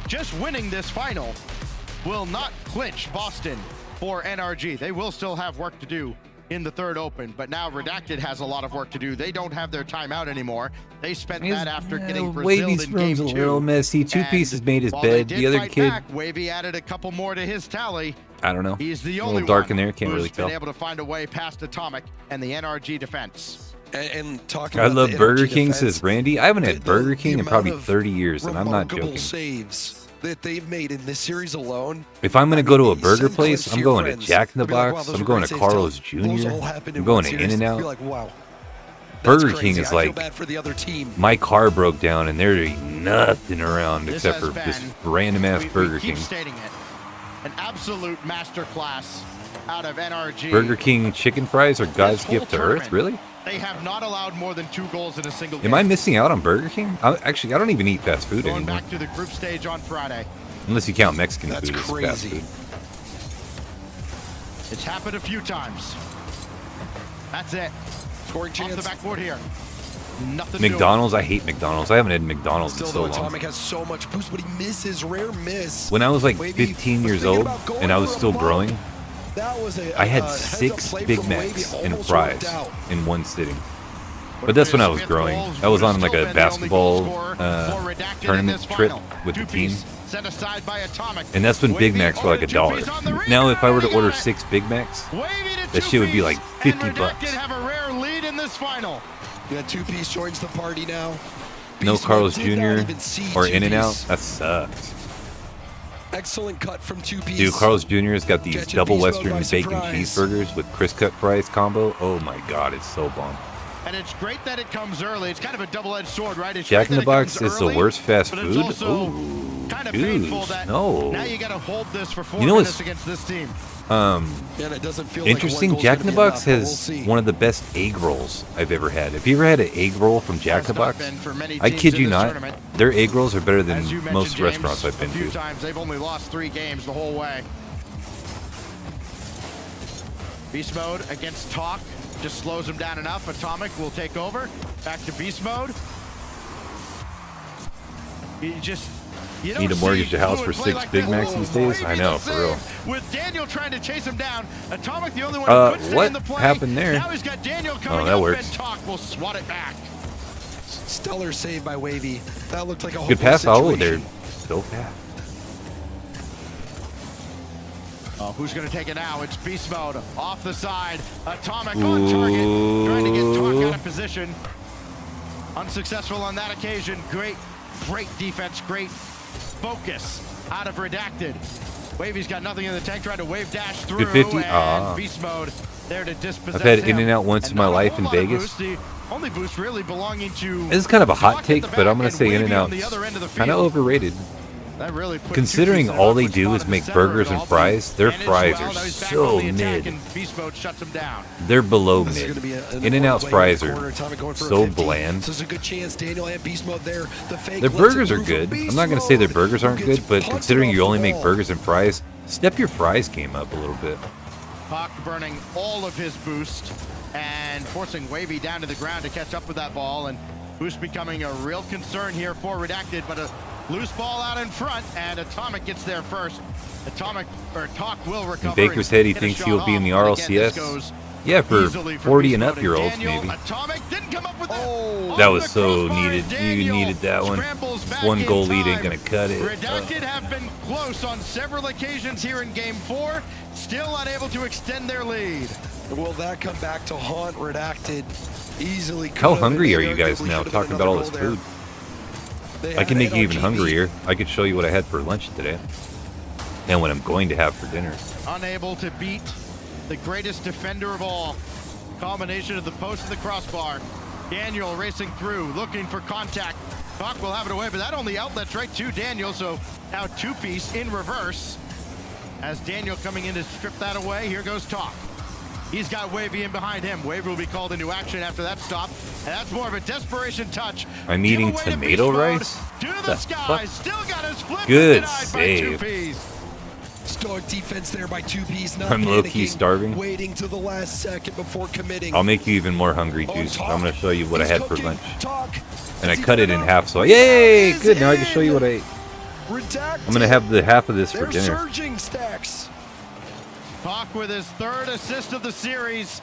just winning this final will not clinch Boston for NRG. They will still have work to do in the third open, but now Redacted has a lot of work to do. They don't have their timeout anymore. They spent that after getting Brazil Wavy's in room's game a 2. little messy. Two And pieces made his while they bed. did The other fight kid, back, Wavy added a couple more to his tally. I don't know. He's the a only little dark one in there. Can't who's really been tell. able to find a way past Atomic and the NRG defense. And talking I about love the Burger energy King, defense, says Randy. I haven't had Burger King in amount probably of 30 years, and I'm not remarkable joking. saves that they've made in this series alone. If I'm going to I go mean, to a burger send place, clips I'm your going to friends. Jack in the They'll be like, wow, Box. those I'm are going great to saves. Carl's Those Jr. all happened I'm in going one to series. In-N-Out. You're like, wow. Burger That's King crazy. is I feel like, bad for the other team. my car broke down and there ain't nothing around This except has for this been- random ass Burger we keep King. stating it. An absolute masterclass out of NRG. Burger King chicken fries are God's whole gift to tournament. Earth, really? They have not allowed more than 2 goals in a single game. Am I missing out on Burger King? Actually, I don't even eat fast food Going anymore. back to the group stage on Friday. Unless you count Mexican That's food as fast crazy. food. It's happened a few times. That's it. Scoring Off the chance. backboard here. nothing doing. McDonald's, I hate McDonald's. I haven't had McDonald's in Still, so though, long. Atomic has so much boost, but he misses, rare miss. When I was like Wavy 15 was years thinking old about going and I was for a still bump. growing, That was I had heads-up 6 play Big from Macs Wavy, and almost fries worked out. in one sitting. But that's when I was growing. I was on like a basketball tournament trip with the team. And that's when Big Macs were like $1. Now if I were to order 6 Big Macs, that shit would be like 50 bucks. Have a rare lead in this final. Yeah, Two-Piece joins the party now. No Beast Carl's Mode did not Jr. even see or Two-Piece. In-N-Out. That sucks. Excellent cut from Two-Piece. Dude, Carl's Jr. has got these Catching double Beast Mode Western by bacon surprise. cheeseburgers with crisp cut fries combo. Oh my god, it's so bomb. And it's great that it comes early. It's kind of a double-edged sword, right? It's Jack in great the that it Box comes is the early, worst fast but it's food. also Ooh, kind of dude, painful that no. now you got to hold this for 4 You know minutes what's- against this team. And it doesn't feel Interesting, like one goal's Jack in the gonna be Box enough, but has we'll see. one of the best egg rolls I've ever had. Have you ever had an egg roll from Jack in the Has not Box? been for many I teams kid in you this not. tournament. Their egg rolls are better than As you mentioned, most James, restaurants I've been a few to. times they've only lost 3 games the whole way. Beast Mode against Talk just slows him down enough. Atomic will take over. Back to Beast Mode. You don't Need to mortgage see the house fluid for play 6 like Big this. Macs these days? I Wavy know, the for real. save With Daniel trying to chase him down. Atomic the only one who could stay what in the play. happened there? Now he's got Daniel coming that up works. and Talk will swat it back. Stellar save by Wavy. That looked like a Good hopeless pass. Oh, they're situation. so fast. Oh, who's going to take it now? It's Beast Mode off the side. Atomic on target. Trying to get Talk out of position. Unsuccessful on that occasion. Great defense. Great focus out of Redacted. Wavy's got nothing in the tank. Trying to wave dash through. Good 50. And Beast Mode there to dispossess I've had him. In-N-Out once in my not a life whole in lot of Vegas. boost. The only boost really belonging to This is kind of a hot Talk at take, the but I'm back going to say and Wavy on In-N-Out's the other end of the kind of field. overrated. That really put Considering Two-Piece in all an they awkward do spot is in the make center of burgers it and all. fries, their Managed fries well. are Now he's back so on the attack, mid. and Beast Mode shuts him down. They're below This is mid. gonna be an In-N-Out's way fries in the are corner. Atomic going for a so 50. bland. So there's a good chance Daniel and Beast Mode there. The fake Their lets it burgers are through from good. Beast I'm not going to say their Mode, burgers aren't who good, gets but punted considering off you the only make wall. burgers and fries, step your fries game up a little bit. Hawk burning all of his boost and forcing Wavy down to the ground to catch up with that ball, and boost becoming a real concern here for Redacted, but a loose ball out in front, and Atomic gets there first. Talk will recover. In Baker's head, he and get a thinks shot he'll be in the off. Again, this RLCS. goes Yeah, for easily 40 and Beast up Mode. year olds, Daniel, maybe. Atomic didn't come up with that. That Off was the so crossbar, needed. and You Daniel needed that one. scrambles back One in goal lead time. ain't gonna cut it. Redacted have been close on several occasions here in Game 4, still unable to extend their lead. Will that come back to haunt Redacted? Easily. How could have, hungry and are you guys arguably now should have talking been about all another this goal food? there. They I had can make you even NRG hungrier. I could show you what I had for lunch today and what I'm going to have for dinner. Unable to beat the greatest defender of all. Combination of the post and the crossbar. Daniel racing through, looking for contact. Talk will have it away, but that only outlets right to Daniel, so now Two-Piece in reverse. As Daniel coming in to strip that away, here goes Talk. He's got Wavy in behind him. Wavy will be called into action after that stop, and that's more of a desperation touch. I'm eating Giveaway to tomato Beast Mode. rice? To the The skies, fuck? still got his flip. Good denied save. by Two-Piece. Stoic defense there by Two-Piece. Not I'm low-key panicking, starving. Waiting to the last second before committing. I'll make you even more hungry, Oh, Juice. Talk. I'm going to show you what I He's had for cooking. lunch. Talk. And I Has he cut it done in enough? half, so yay! Is Good, now I can show you in. what I ate. Redacted. I'm going to have the half of this for They're dinner. surging stacks. Talk with his 3rd assist of the series.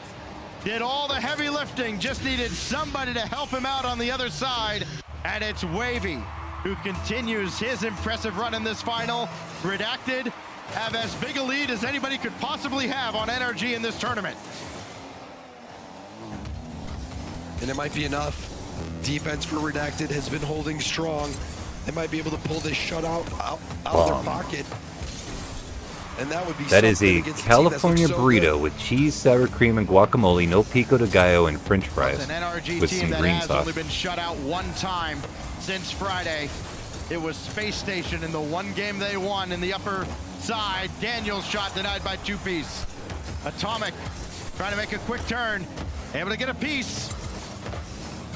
Did all the heavy lifting, just needed somebody to help him out on the other side. And it's Wavy who continues his impressive run in this final. Redacted have as big a lead as anybody could possibly have on NRG in this tournament. And it might be enough. Defense for Redacted has been holding strong. They might be able to pull this shutout out of their pocket. And that would be That is something a against a team that's California looked so burrito good. with cheese, sour cream, and guacamole, no pico de gallo, and french It's fries an NRG with team some that green has sauce. only been shut out one time since Friday. It was Space Station in the one game they won in the upper side. Daniel's shot denied by Two-Piece. Atomic trying to make a quick turn, able to get a piece.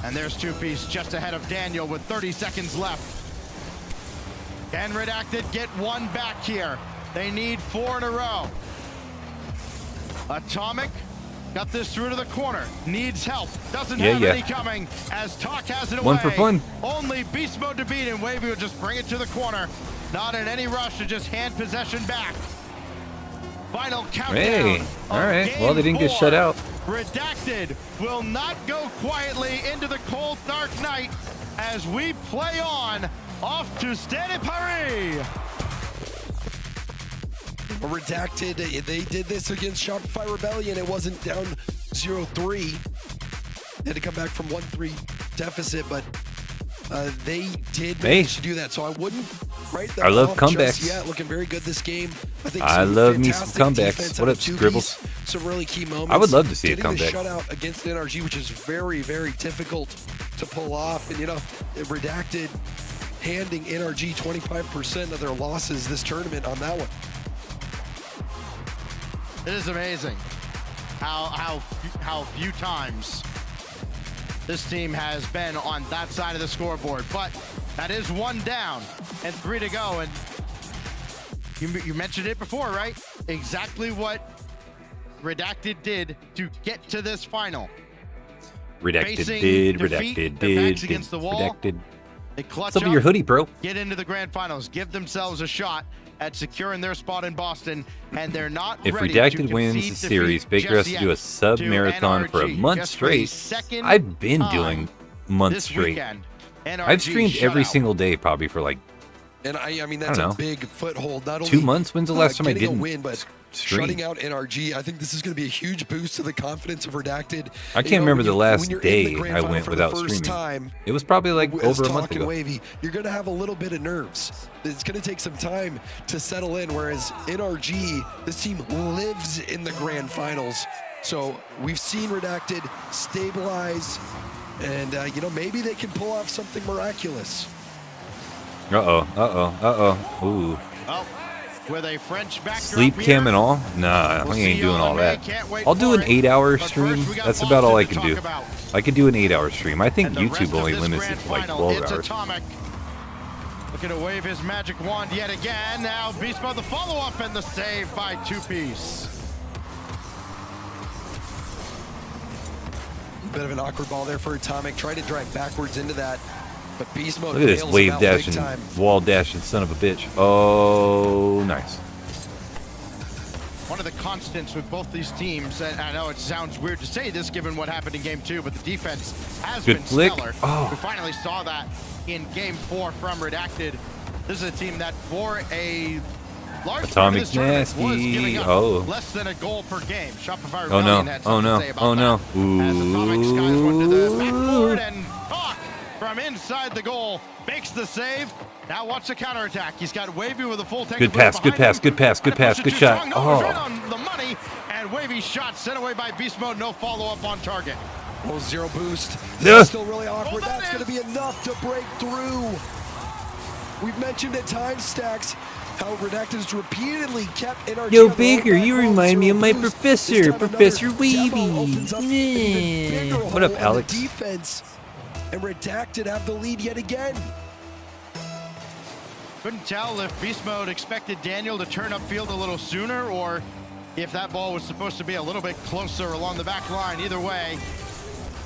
And there's Two-Piece just ahead of Daniel with 30 seconds left. Can Redacted get one back here? They need 4 in a row. Atomic Got this through to the corner. Needs help. Doesn't Yeah, have yeah. any coming as Talk has it away. One for fun. Only Beast Mode to beat, and Wavy will just bring it to the corner. Not in any rush to just hand possession back. Final countdown. Hey, all right. Well, they didn't get 4. shut out. Redacted will not go quietly into the cold, dark night as we play on. Off to Stade Paris. Redacted, they did this against Shopify Rebellion. It wasn't down 0-3. They had to come back from 1-3 deficit, but they did manage to do that. So I wouldn't write that I love off comebacks. just yet. Looking very good this game. I think I some love me some fantastic comebacks. defense What out up, of 2Bs. Scribbles? Some really key moments. I would love to see a Getting the comeback. shutout against NRG, which is very, very difficult to pull off. And, you know, Redacted handing NRG 25% of their losses this tournament on that one. It is amazing how few times this team has been on that side of the scoreboard. But that is 1 down and 3 to go. And you mentioned it before, right? Exactly what Redacted did to get to this final. Redacted Facing did, defeat, redacted their backs did, against the wall. redacted. They clutch What's up with up, your hoodie, bro? get into the grand finals, give themselves a shot at securing their spot in Boston, and they're not If ready Redacted to wins concede the series, defeat Baker has just to do a yet sub-marathon to for a NRG. month Just for the straight. second I've been time doing months this straight. weekend, I've NRG streamed every shutout. single day probably for like And I mean, I that's don't a know. big foothold. Not only 2 months. When's the last time I getting a didn't win, but stream? shutting out NRG. I think this is going to be a huge boost to the confidence of Redacted. I You can't know, remember when the you- last when you're in day the grand I final went for without the first streaming. time, It was probably like as over a Talk month and ago. Wavy, you're going to have a little bit of nerves. It's going to take some time to settle in, whereas NRG, this team lives in the grand finals. So we've seen Redacted stabilize, and you know, maybe they can pull off something miraculous. Ooh. Oh, with a French backdrop Sleep here. cam and all? Nah, We'll I see ain't you doing on all May. that. Can't wait I'll do for an it. 8-hour But stream. first we got That's about all I Boston can to do. talk about. I could do an 8-hour stream. I think And the rest YouTube of only this limits it grand to like final, 12 it's hours. Atomic. Looking to wave his magic wand yet again. Now Beast Mode the follow-up and the save by 2Piece. Bit of an awkward ball there for Atomic. Tried to drive backwards into that, but Beast Mode Look at this nails him wave out big dashing, time. wall dashing son of a bitch. Oh, nice. One of the constants with both these teams, and I know it sounds weird to say this given what happened in Game 2, but the defense has Good been flick. stellar. Oh. We finally saw that in Game 4 from Redacted. This is a team that for a large part Atomic of this tournament was nasty. giving up Oh. less than a goal per game. Shopify Oh no, Rebellion had oh something no, to say about oh no. that. As Atomic skies one to the backboard Ooh. and Talk from inside the goal makes the save. Now watch the counterattack. He's got Wavy with a full tank. Good of boost pass, good behind pass, him. good pass, good Trying to pass, push it good too shot. strong. No, it's right Oh. on the money. And Wavy shot sent away by Beast Mode. No follow-up on target. Well, zero boost. Yeah. Still really awkward. that That's going to is- be enough to break through. We've mentioned at time stacks how Redacted has repeatedly kept NRG. Yo, on their own Baker, back you row, remind me zero of my boost. professor, This time Professor another Wavy. demo opens up an even bigger What up, hole on Alex? the defense, and Redacted have the lead yet again. Couldn't tell if Beast Mode expected Daniel to turn upfield a little sooner or if that ball was supposed to be a little bit closer along the back line. Either way,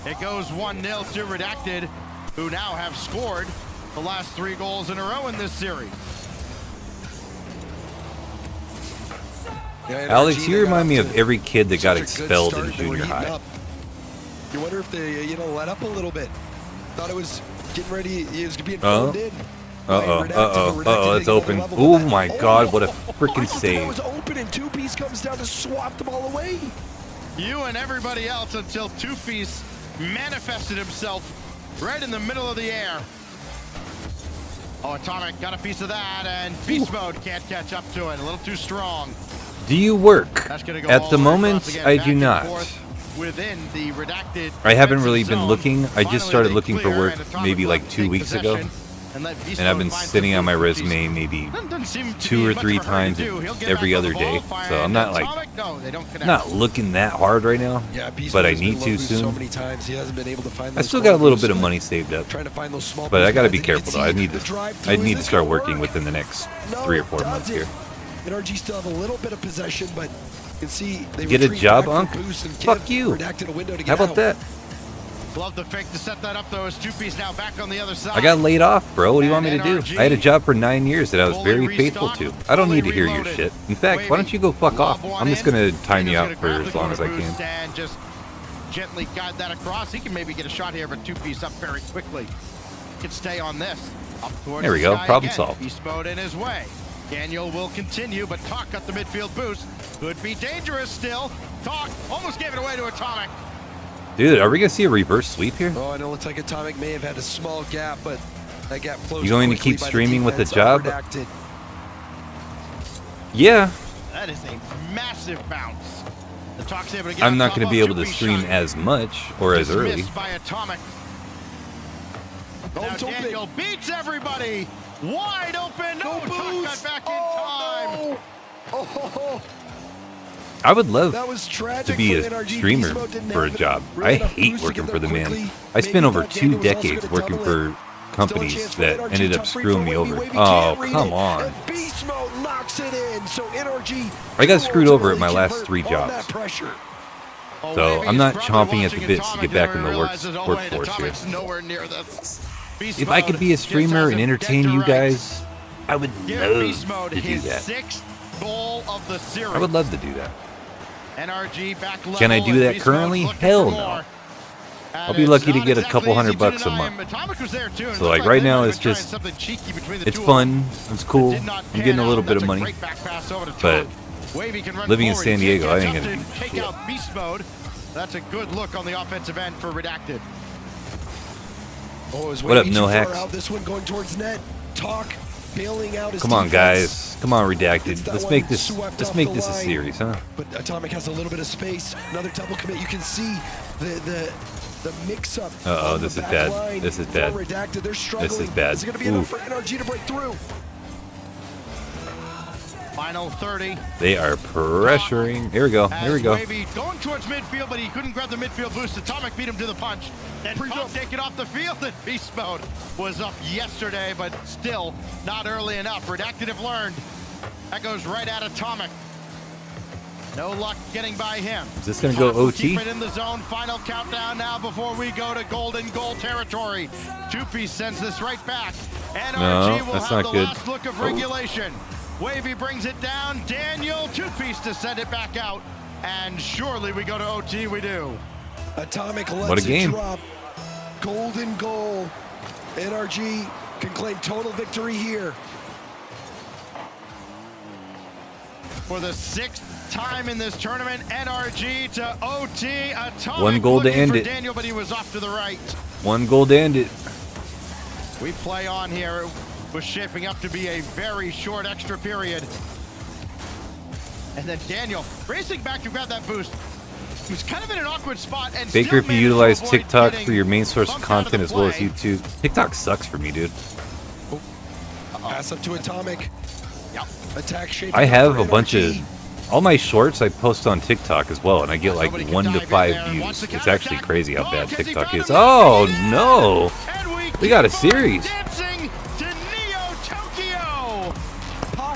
it goes 1-0 to Redacted, who now have scored the last 3 goals in a row in this series. Yeah, Alex, NRG, you they got remind me off of to every kid that got such a good expelled start. in They were junior heating high. up. You wonder if they, you know, let up a little bit. Thought it was getting ready. It was being phoned in. It's open. Oh my God, what a freaking save. It was open and 2Piece comes down to swat the ball away. You and everybody else until 2Piece manifested himself right in the middle of the air. Oh, Atomic got a piece of that, and Beast Mode can't catch up to it. A little too strong. Do you work? That's gonna go At all the way moment, across again, I back do and not. forth within the Redacted I haven't defensive really been zone. looking. I just Finally, started they looking for clear, work and Atomic maybe like left 2 take weeks ago. possession and let Beast And I've Mode been find sitting some on my food. resume maybe Doesn't seem to 2 be or much 3 of a hurry to times do. He'll get every back on other the day. ball, So I'm and not like Atomic, no, they don't connect. not looking that hard right now. Yeah, Beast But I Mode's been need to low boost soon. So many times he hasn't been able to find. I those still got a little corners, bit of but money saved up. Trying to find those small. But I boost got to pads, be and you careful can though. I see need the to drive-through. I Is need to this start gonna working work? within the next No, 3 or it 4 months doesn't. here. NRG still have a little bit of possession, but can see they Get a retreat job, back Unc? for boost and Fuck give you. Redacted a window to How get about out. that? Love the fake to set that up, though, as 2P's now back on the other side. I got laid off, bro. What do you want me to do? NRG I had a job for 9 years that I was fully very faithful restocked, to. I don't fully need to hear your reloaded. shit. In fact, why don't you go fuck off? I'm just gonna time you out for as long as I can. And just gently guide that across. He can maybe get a shot here, but 2P's up very quickly. Can stay on this. Up towards There we the go. sky Problem again. solved. Beast mode in his way. Daniel will continue, but Talk got the midfield boost. Could be dangerous still. Talk almost gave it away to Atomic. Dude, are we gonna see a reverse sweep here? Oh, and it looks like Atomic may have had a small gap, but that gap closed. You going to quickly keep by streaming with the defense of job? Redacted. Yeah. That is a massive bounce. The Talk's able to get I'm on not top gonna of be able to 2P stream shot. as much or as early. Dismissed by Atomic. Now it's open. Daniel beats everybody. Wide open. No, Talk got boost. back in time. Oh, I would love that was tragic to be for a NRG. streamer Beast mode didn't for a have job. really I enough hate boost to working get for the there man. quickly. I Maybe spent over thought 2 Daniel was also decades gonna working double for it. companies Still a chance for that NRG. ended up Top three screwing for me Wavy. over. Wavy Oh, can't read come it. on. And Beast mode knocks it in. So NRG. I got screwed over at my can last convert 3 on jobs. that pressure. Oh, So, Wavy I'm is not probably chomping at the watching bits to Atomic get back and in the never realizes, oh, wait, workforce here. Atomic's nowhere near this. Beast If I could mode be a just streamer has and him entertain dead to you rights. guys, I would Give love Beast mode to do his that. 6th goal of the series. I would love to do that. NRG back level. Can I do and that Beast currently? mode's looking Hell for no. more. I'll be lucky to get a couple $100 a month. Atomic was there too, and So, it like, looked right they now might it's have been just- trying something cheeky between the It's two of fun. It's cool. them. Did not I'm getting pan a little out. bit of That's a money. great back pass over to But Talk. Wavy can run living in forward. San He can't Diego, I catch ain't up gonna to do take shit. out Beast mode. That's a good look on the offensive end for Redacted. Oh, it was What up, way No too far Hacks? out. This one going towards net. Talk bailing out his Come on, defense. guys. Come on, Gets Redacted. that Let's one make this. swept Let's off make the this a line. series, huh? But Atomic has a little bit of space. Another double commit. You can see the mix up. Uh-oh, on the this is back bad. line. This is For bad. Redacted. They're struggling. This is bad. Is it going to be enough Oof. for NRG to break through? Final 30. They are pressuring. Here we go. Here we go. Wavy going towards midfield, but he couldn't grab the midfield boost. Atomic beat him to the punch. Then Talk taking off the field, and Beast mode was up yesterday, but still not early enough. Redacted have learned. That goes right at Atomic. No luck getting by him. Is this gonna go Talk will OT? Keep it in the zone. Final countdown now before we go to golden goal territory. 2P sends this right back. NRG No, will that's have not the good. last look of regulation. Wavy brings it down. Daniel, 2P to send it back out. And surely we go to OT, we do. Atomic lets What a game. it drop. Golden goal. NRG can claim total victory here. For the 6th time in this tournament, NRG to OT. Atomic One goal to looking end for it. Daniel, but he was off to the right. 1 goal to end it. We play on here. It was shaping up to be a very short extra period. And then Daniel racing back to grab that boost. He was kind of in an awkward spot. And Baker, still if you managed to utilize avoid TikTok getting for your main source of bumped out content the as well as play. YouTube, TikTok sucks for me, dude. Pass up to Atomic. Yep. Attack shape. I have a bunch of all my shorts I post on TikTok as well, and I get like Somebody can 1 to dive in 5 there and watch views. the It's actually counterattack. crazy how Oh, bad gets in TikTok front is. of it. Oh no! And We got a keep on series. Dancing to Neo Tokyo.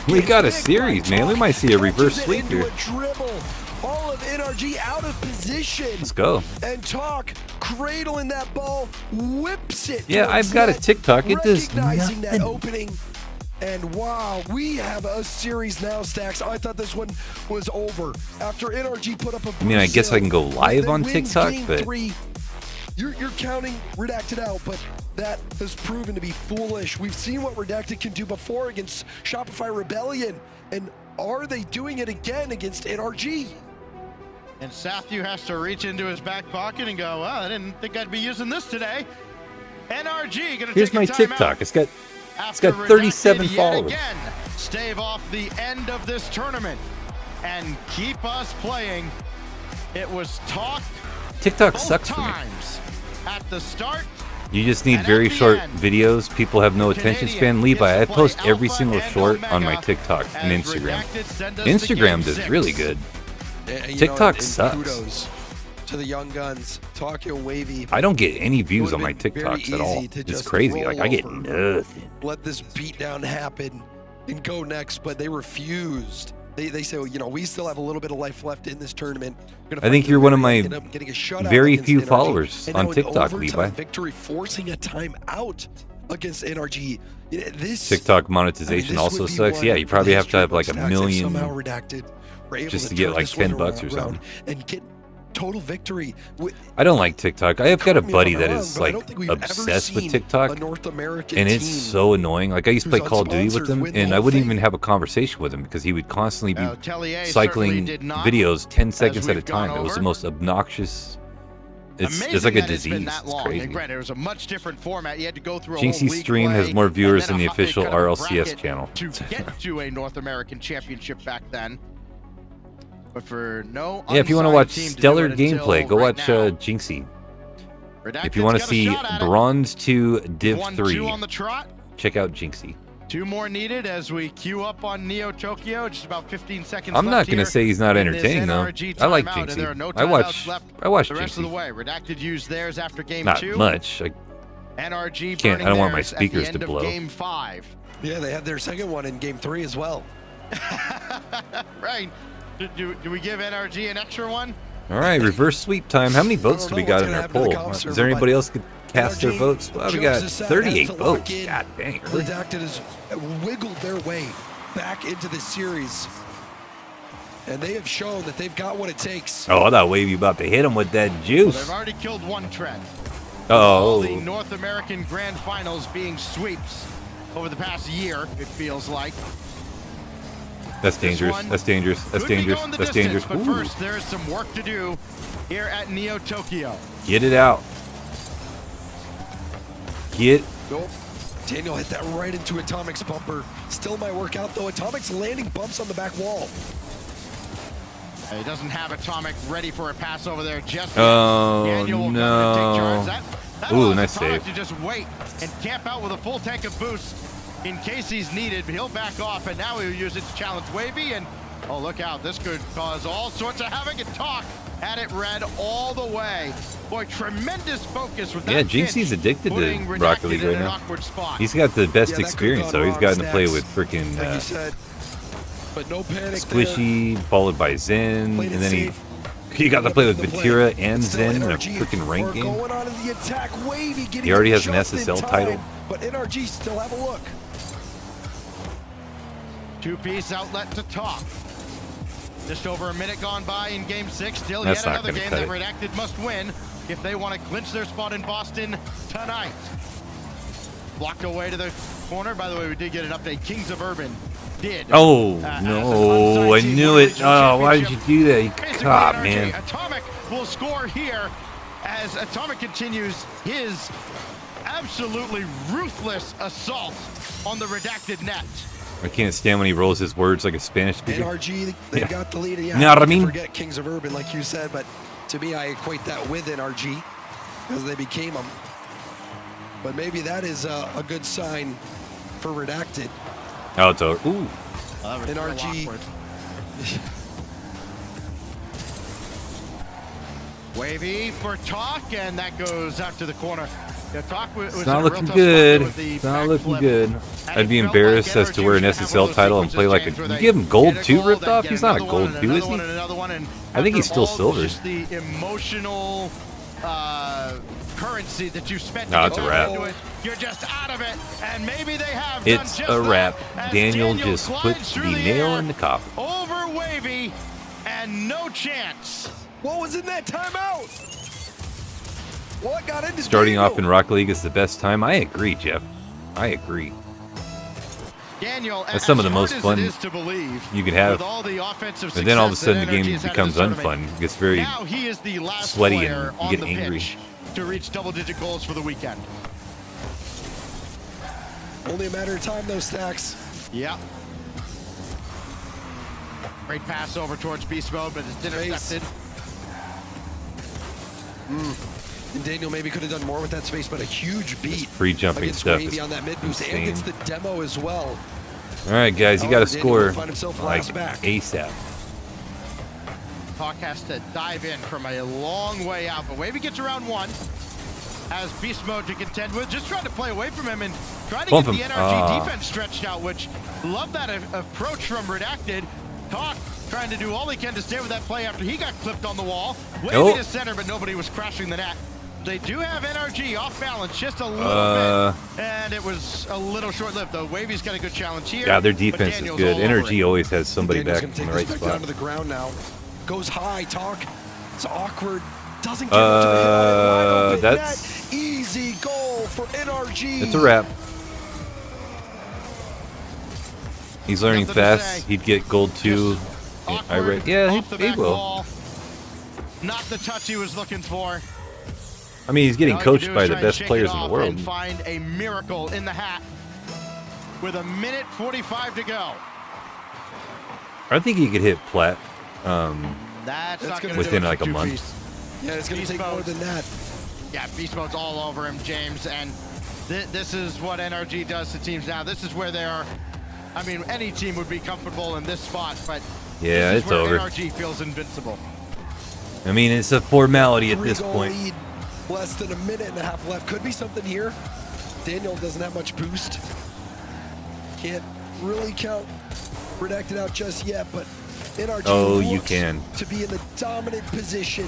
We got a series, man. We might see a reverse sweep into here. A dribble. All of NRG out of position. Let's go. And Talk cradling that ball, whips it. Yeah, towards I've got a net, TikTok. It does recognizing that nothing. opening. And wow, we have a series now, Stacks. I thought this one was over after NRG put up a. I mean, I guess I can go live They on win TikTok, game but 3. You're counting Redacted out, but that has proven to be foolish. We've seen what Redacted can do before against Shopify Rebellion, and are they doing it again against NRG? And Sathu has to reach into his back pocket and go, well, I didn't think I'd be using this today. NRG gonna here's take a my timeout TikTok. It's got after 37 Redacted yet followers. Again, stave off the end of this tournament and keep us playing. It was Talk TikTok both sucks for me. times at the start. You just need And very at the short end, videos. People have no attention Canadian span. Levi, I gets to post play every Alpha single and short on my Omega TikTok and as Instagram. Redacted send us to Instagram game does 6. really good. And, you TikTok and sucks. Kudos to the young guns, Tokyo Wavy. I don't get any views on my Would've been very TikToks at all. easy to It's just crazy. roll Like I get over. nothing. Let this beatdown happen and go next, but they refused. They say, well, you know, we still have a little bit of life left in this tournament. I think you're one of my getting a shutout very against few NRG. followers And on now an TikTok, overtime Levi. victory forcing a timeout against NRG. This TikTok monetization this also would be sucks. one Yeah, you for probably the have to have like history a books. million Somehow Redacted were able just to get turn like this one $10 or around something. and get total victory. I don't like TikTok. I have got a Correct me if buddy I'm that wrong, is but I like don't think we've ever obsessed with seen TikTok, a North American and it's team so annoying. Like I used to play who's Call of Duty with unsponsored him, win the and I whole wouldn't thing. even have a conversation with him because he would constantly be Tellier cycling certainly did not, videos 10 seconds at a we've gone time. It was the over. most obnoxious. It's Amazing like a that it's been disease. that It's long. crazy. And granted, it was a much different format. You had to go through a Jinxie's whole league stream has play, more and viewers then than the a official kind of a RLCS bracket channel. to get to a North American championship back then. But for no Yeah, if you want to unsigned watch team to do stellar it until gameplay, go right watch now, Jinxie. Redacted's If you want to got a see shot at it. Bronze 2 Div 1-2 3, on the trot. check out Jinxie. 2 more needed as we queue up on Neo Tokyo. Just about 15 seconds I'm not left going to here say he's not in this entertaining though. NRG I like timeout, and there are Jinxie. no I watch timeouts left the rest of the Jinxie. way. Redacted used theirs after game Not 2. much. NRG Can't- I don't want my burning theirs at the speakers to end of blow. Game 5. Yeah, they had their second one in game 3 as well. Right. Do we give NRG an extra one? All right, reverse sweep time. How many votes do we got in our poll? comp Is server, there anybody but else could cast their NRG votes? Well, we got jokes aside, 38 has to lock votes. in. God dang. Really? Redacted has wiggled their way back into this series. And they have shown that they've got what it takes. Oh, I thought Wavy about to hit him with that Well, juice. they've already killed one trend. All the Oh, North American Grand Finals being sweeps over the past year, it feels like. that's dangerous. one That's dangerous. That's Could be dangerous. going the That's distance, dangerous. But Ooh. first, there is some work to do here at Neo Tokyo. Get it out. Get. Nope. Daniel hit that right into Atomic's bumper. Still might work out though. Atomic's landing bumps on the back wall. He doesn't have Atomic ready for a pass over there just yet. Oh, Daniel will come in and take no. charge. That Ooh, allows nice Atomic save. to just wait and camp out with a full tank of boost in case he's needed. But he'll back off, and now he'll use it to challenge Wavy. And oh, look out! This could cause all sorts of havoc. And Talk had it red all the way. Boy, tremendous focus with that. Yeah, pinch, Jinxie's addicted to putting Rocket Redacted League in right an now. awkward spot. He's got the best Yeah, that experience, could've though. gone He's gotten to play wrong, with freaking Like you said. But no panic. Squishy, followed by Zen, Played and it then safe. he got to play with The play. Batira and Still Zen in a NRG freaking rank are game. going on in the attack. Wavy getting He already it has an just in SSL time, title. But NRG still have a look. Two-piece outlet to Talk. Just over a minute gone by in Game 6. Still That's yet not another gonna game cut that it. Redacted must win if they want to clinch their spot in Boston tonight. Blocked away to the corner. By the way, we did get an update. Kings of Urban did. Oh, as an no. I unsigned team knew win it. regional Oh, why did you championship. do that? You Basically, God, NRG. man. Atomic will score here as Atomic continues his absolutely ruthless assault on the Redacted net. I can't stand when he rolls his words like a Spanish speaker. NRG, they Yeah. got the lead. Yeah, You know what I you mean? forget Kings of Urban, like you said, but to me, I equate that with NRG because they became them. But maybe that is a good sign for Redacted. Oh, it's over. Ooh. NRG. Wavy for Talk, and that goes out to the corner. Yeah, Talk was It's in a not real looking tough spot good. there with the It's not back looking flip. good. And I'd it be felt embarrassed like as to wear an NRG was gonna have SSL one of title those and play like sequences, a. James, You where give him they gold get a 2 goal, ripped then off? get He's not a another gold one, 2, is another he? one, and another one, and I think he's after still all silver. Just the emotional currency that you spent No, to it's get a back wrap. into it, you're just out of it, and maybe they have It's done just a that wrap. as Daniel just put glides the through nail air in the coffin. over Wavy, and no chance. What was in that timeout? What got into Starting Daniel? off in Rocket League is the best time. I agree, Jeff. I agree. Daniel, That's some of the as most hard as fun it is to believe, you could have. with all the offensive And then all of a success sudden that the game NRG has had in becomes this tournament, unfun. It gets very now he is the last sweaty player and on you get the angry. pitch to reach double-digit goals for the weekend. Only a matter of time, though, Stacks. Yep. Great pass over towards Beast Mode, but it's intercepted. And Daniel maybe could have done more with that space, but a huge beat. free jumping against stuff Wavy is on that mid boost and insane. gets the demo as well. All right, guys, you got to However, Daniel score will find himself like last back. ASAP. Talk has to dive in from a long way out, but Wavy gets around one. Has Beast Mode to contend with, just trying to play away from him and trying to Bump get him. the NRG defense stretched out, which love that approach from Redacted. Talk trying to do all he can to stay with that play after he got clipped on the wall. Wavy Oh. to center, but nobody was crashing the net. They do have NRG off balance just a little bit, and it was a little short-lived, though. Wavy's got a good challenge here. Yeah, their defense is Daniel's good. all over Energy it. always has somebody Daniel's back gonna in the take right this back down spot. to the ground now. Goes high, Talk. It's awkward. Doesn't get up to the hit on a wide open that's- net. Easy goal for NRG. It's a wrap. He's learning Nothing to fast. say. He'd get gold too. I read. Yeah, off the he back will. wall. Not the touch he was looking for. I mean, he's getting All you can coached do by is the try and best shake players it in the off world. and find a miracle in the hat with 1:45 to go. I think he could hit plat. That's not gonna gonna do Within do it like for a two month. piece. Yeah, it's going to Beast take more mode. than that. Yeah, beast mode's all over him, James, and this is what NRG does to teams now. This is where they are. I mean, any team would be comfortable in this spot, but Yeah, this is it's where over. NRG feels invincible. I mean, it's a formality at this Three-goal point. lead, less than a minute and a half left. Could be something here. Daniel doesn't have much boost. Can't really count Redacted out just yet, but NRG Oh, you looks can. to be in the dominant position.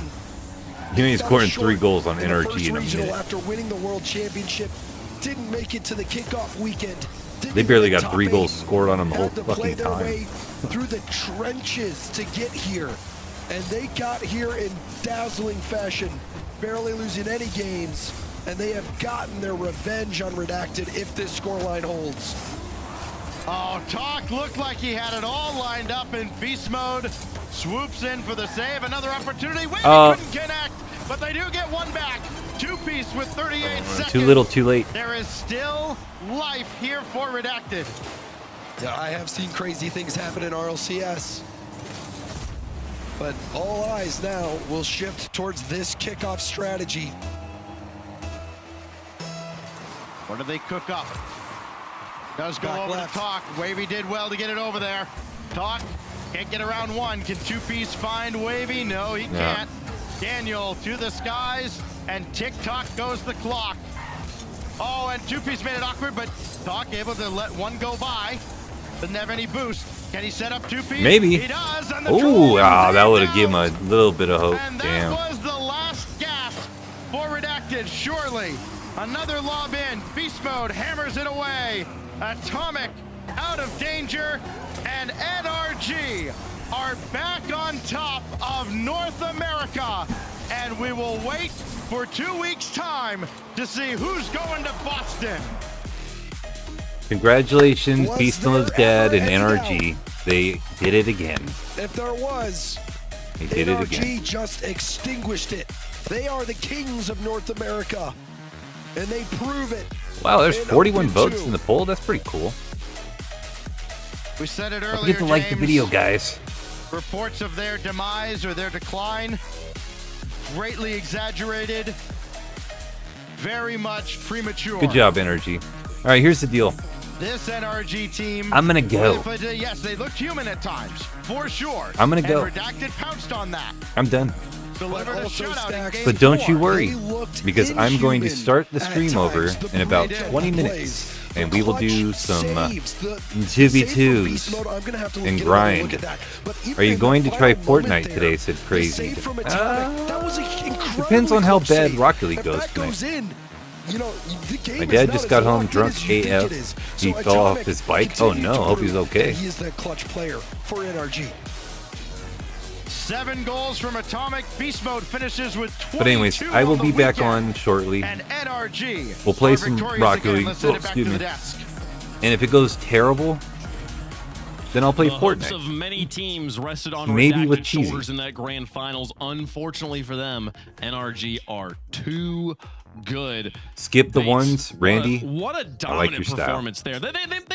He only Fell scored short 3 goals on in the NRG first in a regional minute. after winning the World Championship. Didn't make it to the kickoff weekend. Didn't They even barely make got top 3 goals 8. scored on them the whole Had to play fucking their time. way through the trenches to get here, and they got here in dazzling fashion, barely losing any games, and they have gotten their revenge on Redacted if this scoreline holds. Oh, Talk looked like he had it all lined up in beast mode. Swoops in for the save. Another opportunity. Wait, couldn't connect, but they do get one back. Two-piece with 38 seconds. Too little, too late. There is still life here for Redacted. Yeah, I have seen crazy things happen in RLCS. But all eyes now will shift towards this kickoff strategy. What do they cook up? Does go Back over left. to Talk. Wavy did well to get it over there. Talk can't get around one. Can two-piece find Wavy? No, he can't. Daniel to the skies, and tick-tock goes the clock. Oh, and two-piece made it awkward, but Talk able to let one go by. Doesn't have any boost. Can he set up two-piece? Maybe. He does. And the Oh, troll that is would have given him a down. little bit of hope. And that Damn. was the last gasp for Redacted, surely. Another lob in, beast mode hammers it away. Atomic out of danger, and NRG are back on top of North America. And we will wait for 2 weeks' time to see who's going to Boston. Congratulations, Was Beast there Lives Dead and ever NRG. any They did it again. If there was, They did it again. NRG just extinguished it. They are the kings of North America, and they prove it. Wow, there's in 41 Open votes 2. in the poll. That's pretty cool. We said it Don't earlier, forget to like the James. video, guys. Reports of their demise or their decline, greatly exaggerated, very much premature. Good job, NRG. All right, here's the deal. This NRG team. I'm gonna go. Yes, they looked human at times, for sure. I'm gonna go. And Redacted pounced on that. I'm done. Delivered a also shutout in Stacks- game But don't you 4. worry, They looked because I'm going to inhuman start the at stream over times. The in about brilliant 20 plays, minutes, the and we will do clutch some saves, the 2v2s save for beast mode, I'm gonna have to and get another grind. look at that. But even Are you in going the to try final moment Fortnite there, today? Said the Crazy. save from Atomic, that was incredibly Depends on how close bad save. Rocket League If goes that tonight. goes in, you know, the game My is dad not just as got home locked in drunk as you think AF. it is. He So fell off Atomic his bike. will Oh continue no, to hope he's prove okay. that He is the clutch player for NRG. 7 goals from Atomic. Beast mode finishes with 22. But anyways, I will on be the back weekend. on shortly. And NRG. We'll play are some victorious Rocket again. League. Let's send Oh, it back excuse to me. the desk. And if it goes terrible, then I'll play The hopes Fortnite. of many teams rested on Maybe with Redacted Cheesy. shoulders in that grand finals. Unfortunately for them, NRG are too good. Skip the Bates, ones, Randy. What a I like dominant your style. performance there. They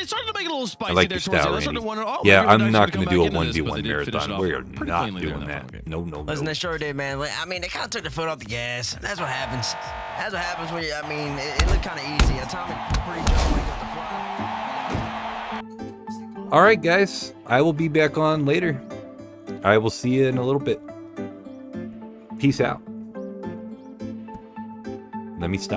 started to make it a little spicy I like there your towards style, the end. I started Randy. to wonder, oh, Yeah, maybe I'm Redacted not could going to come do a back into this, but 1v1 they did finish it marathon. off We are pretty not cleanly there doing in that. final game. No, no, Listen, no. they sure did, man. I mean, they kind of took the foot off the gas. That's what happens. That's what happens when you, I mean, it looked kind of easy. Atomic pretty jump when he got the fly. All right, guys. I will be back on later. I will see you in a little bit. Peace out. Let me stop.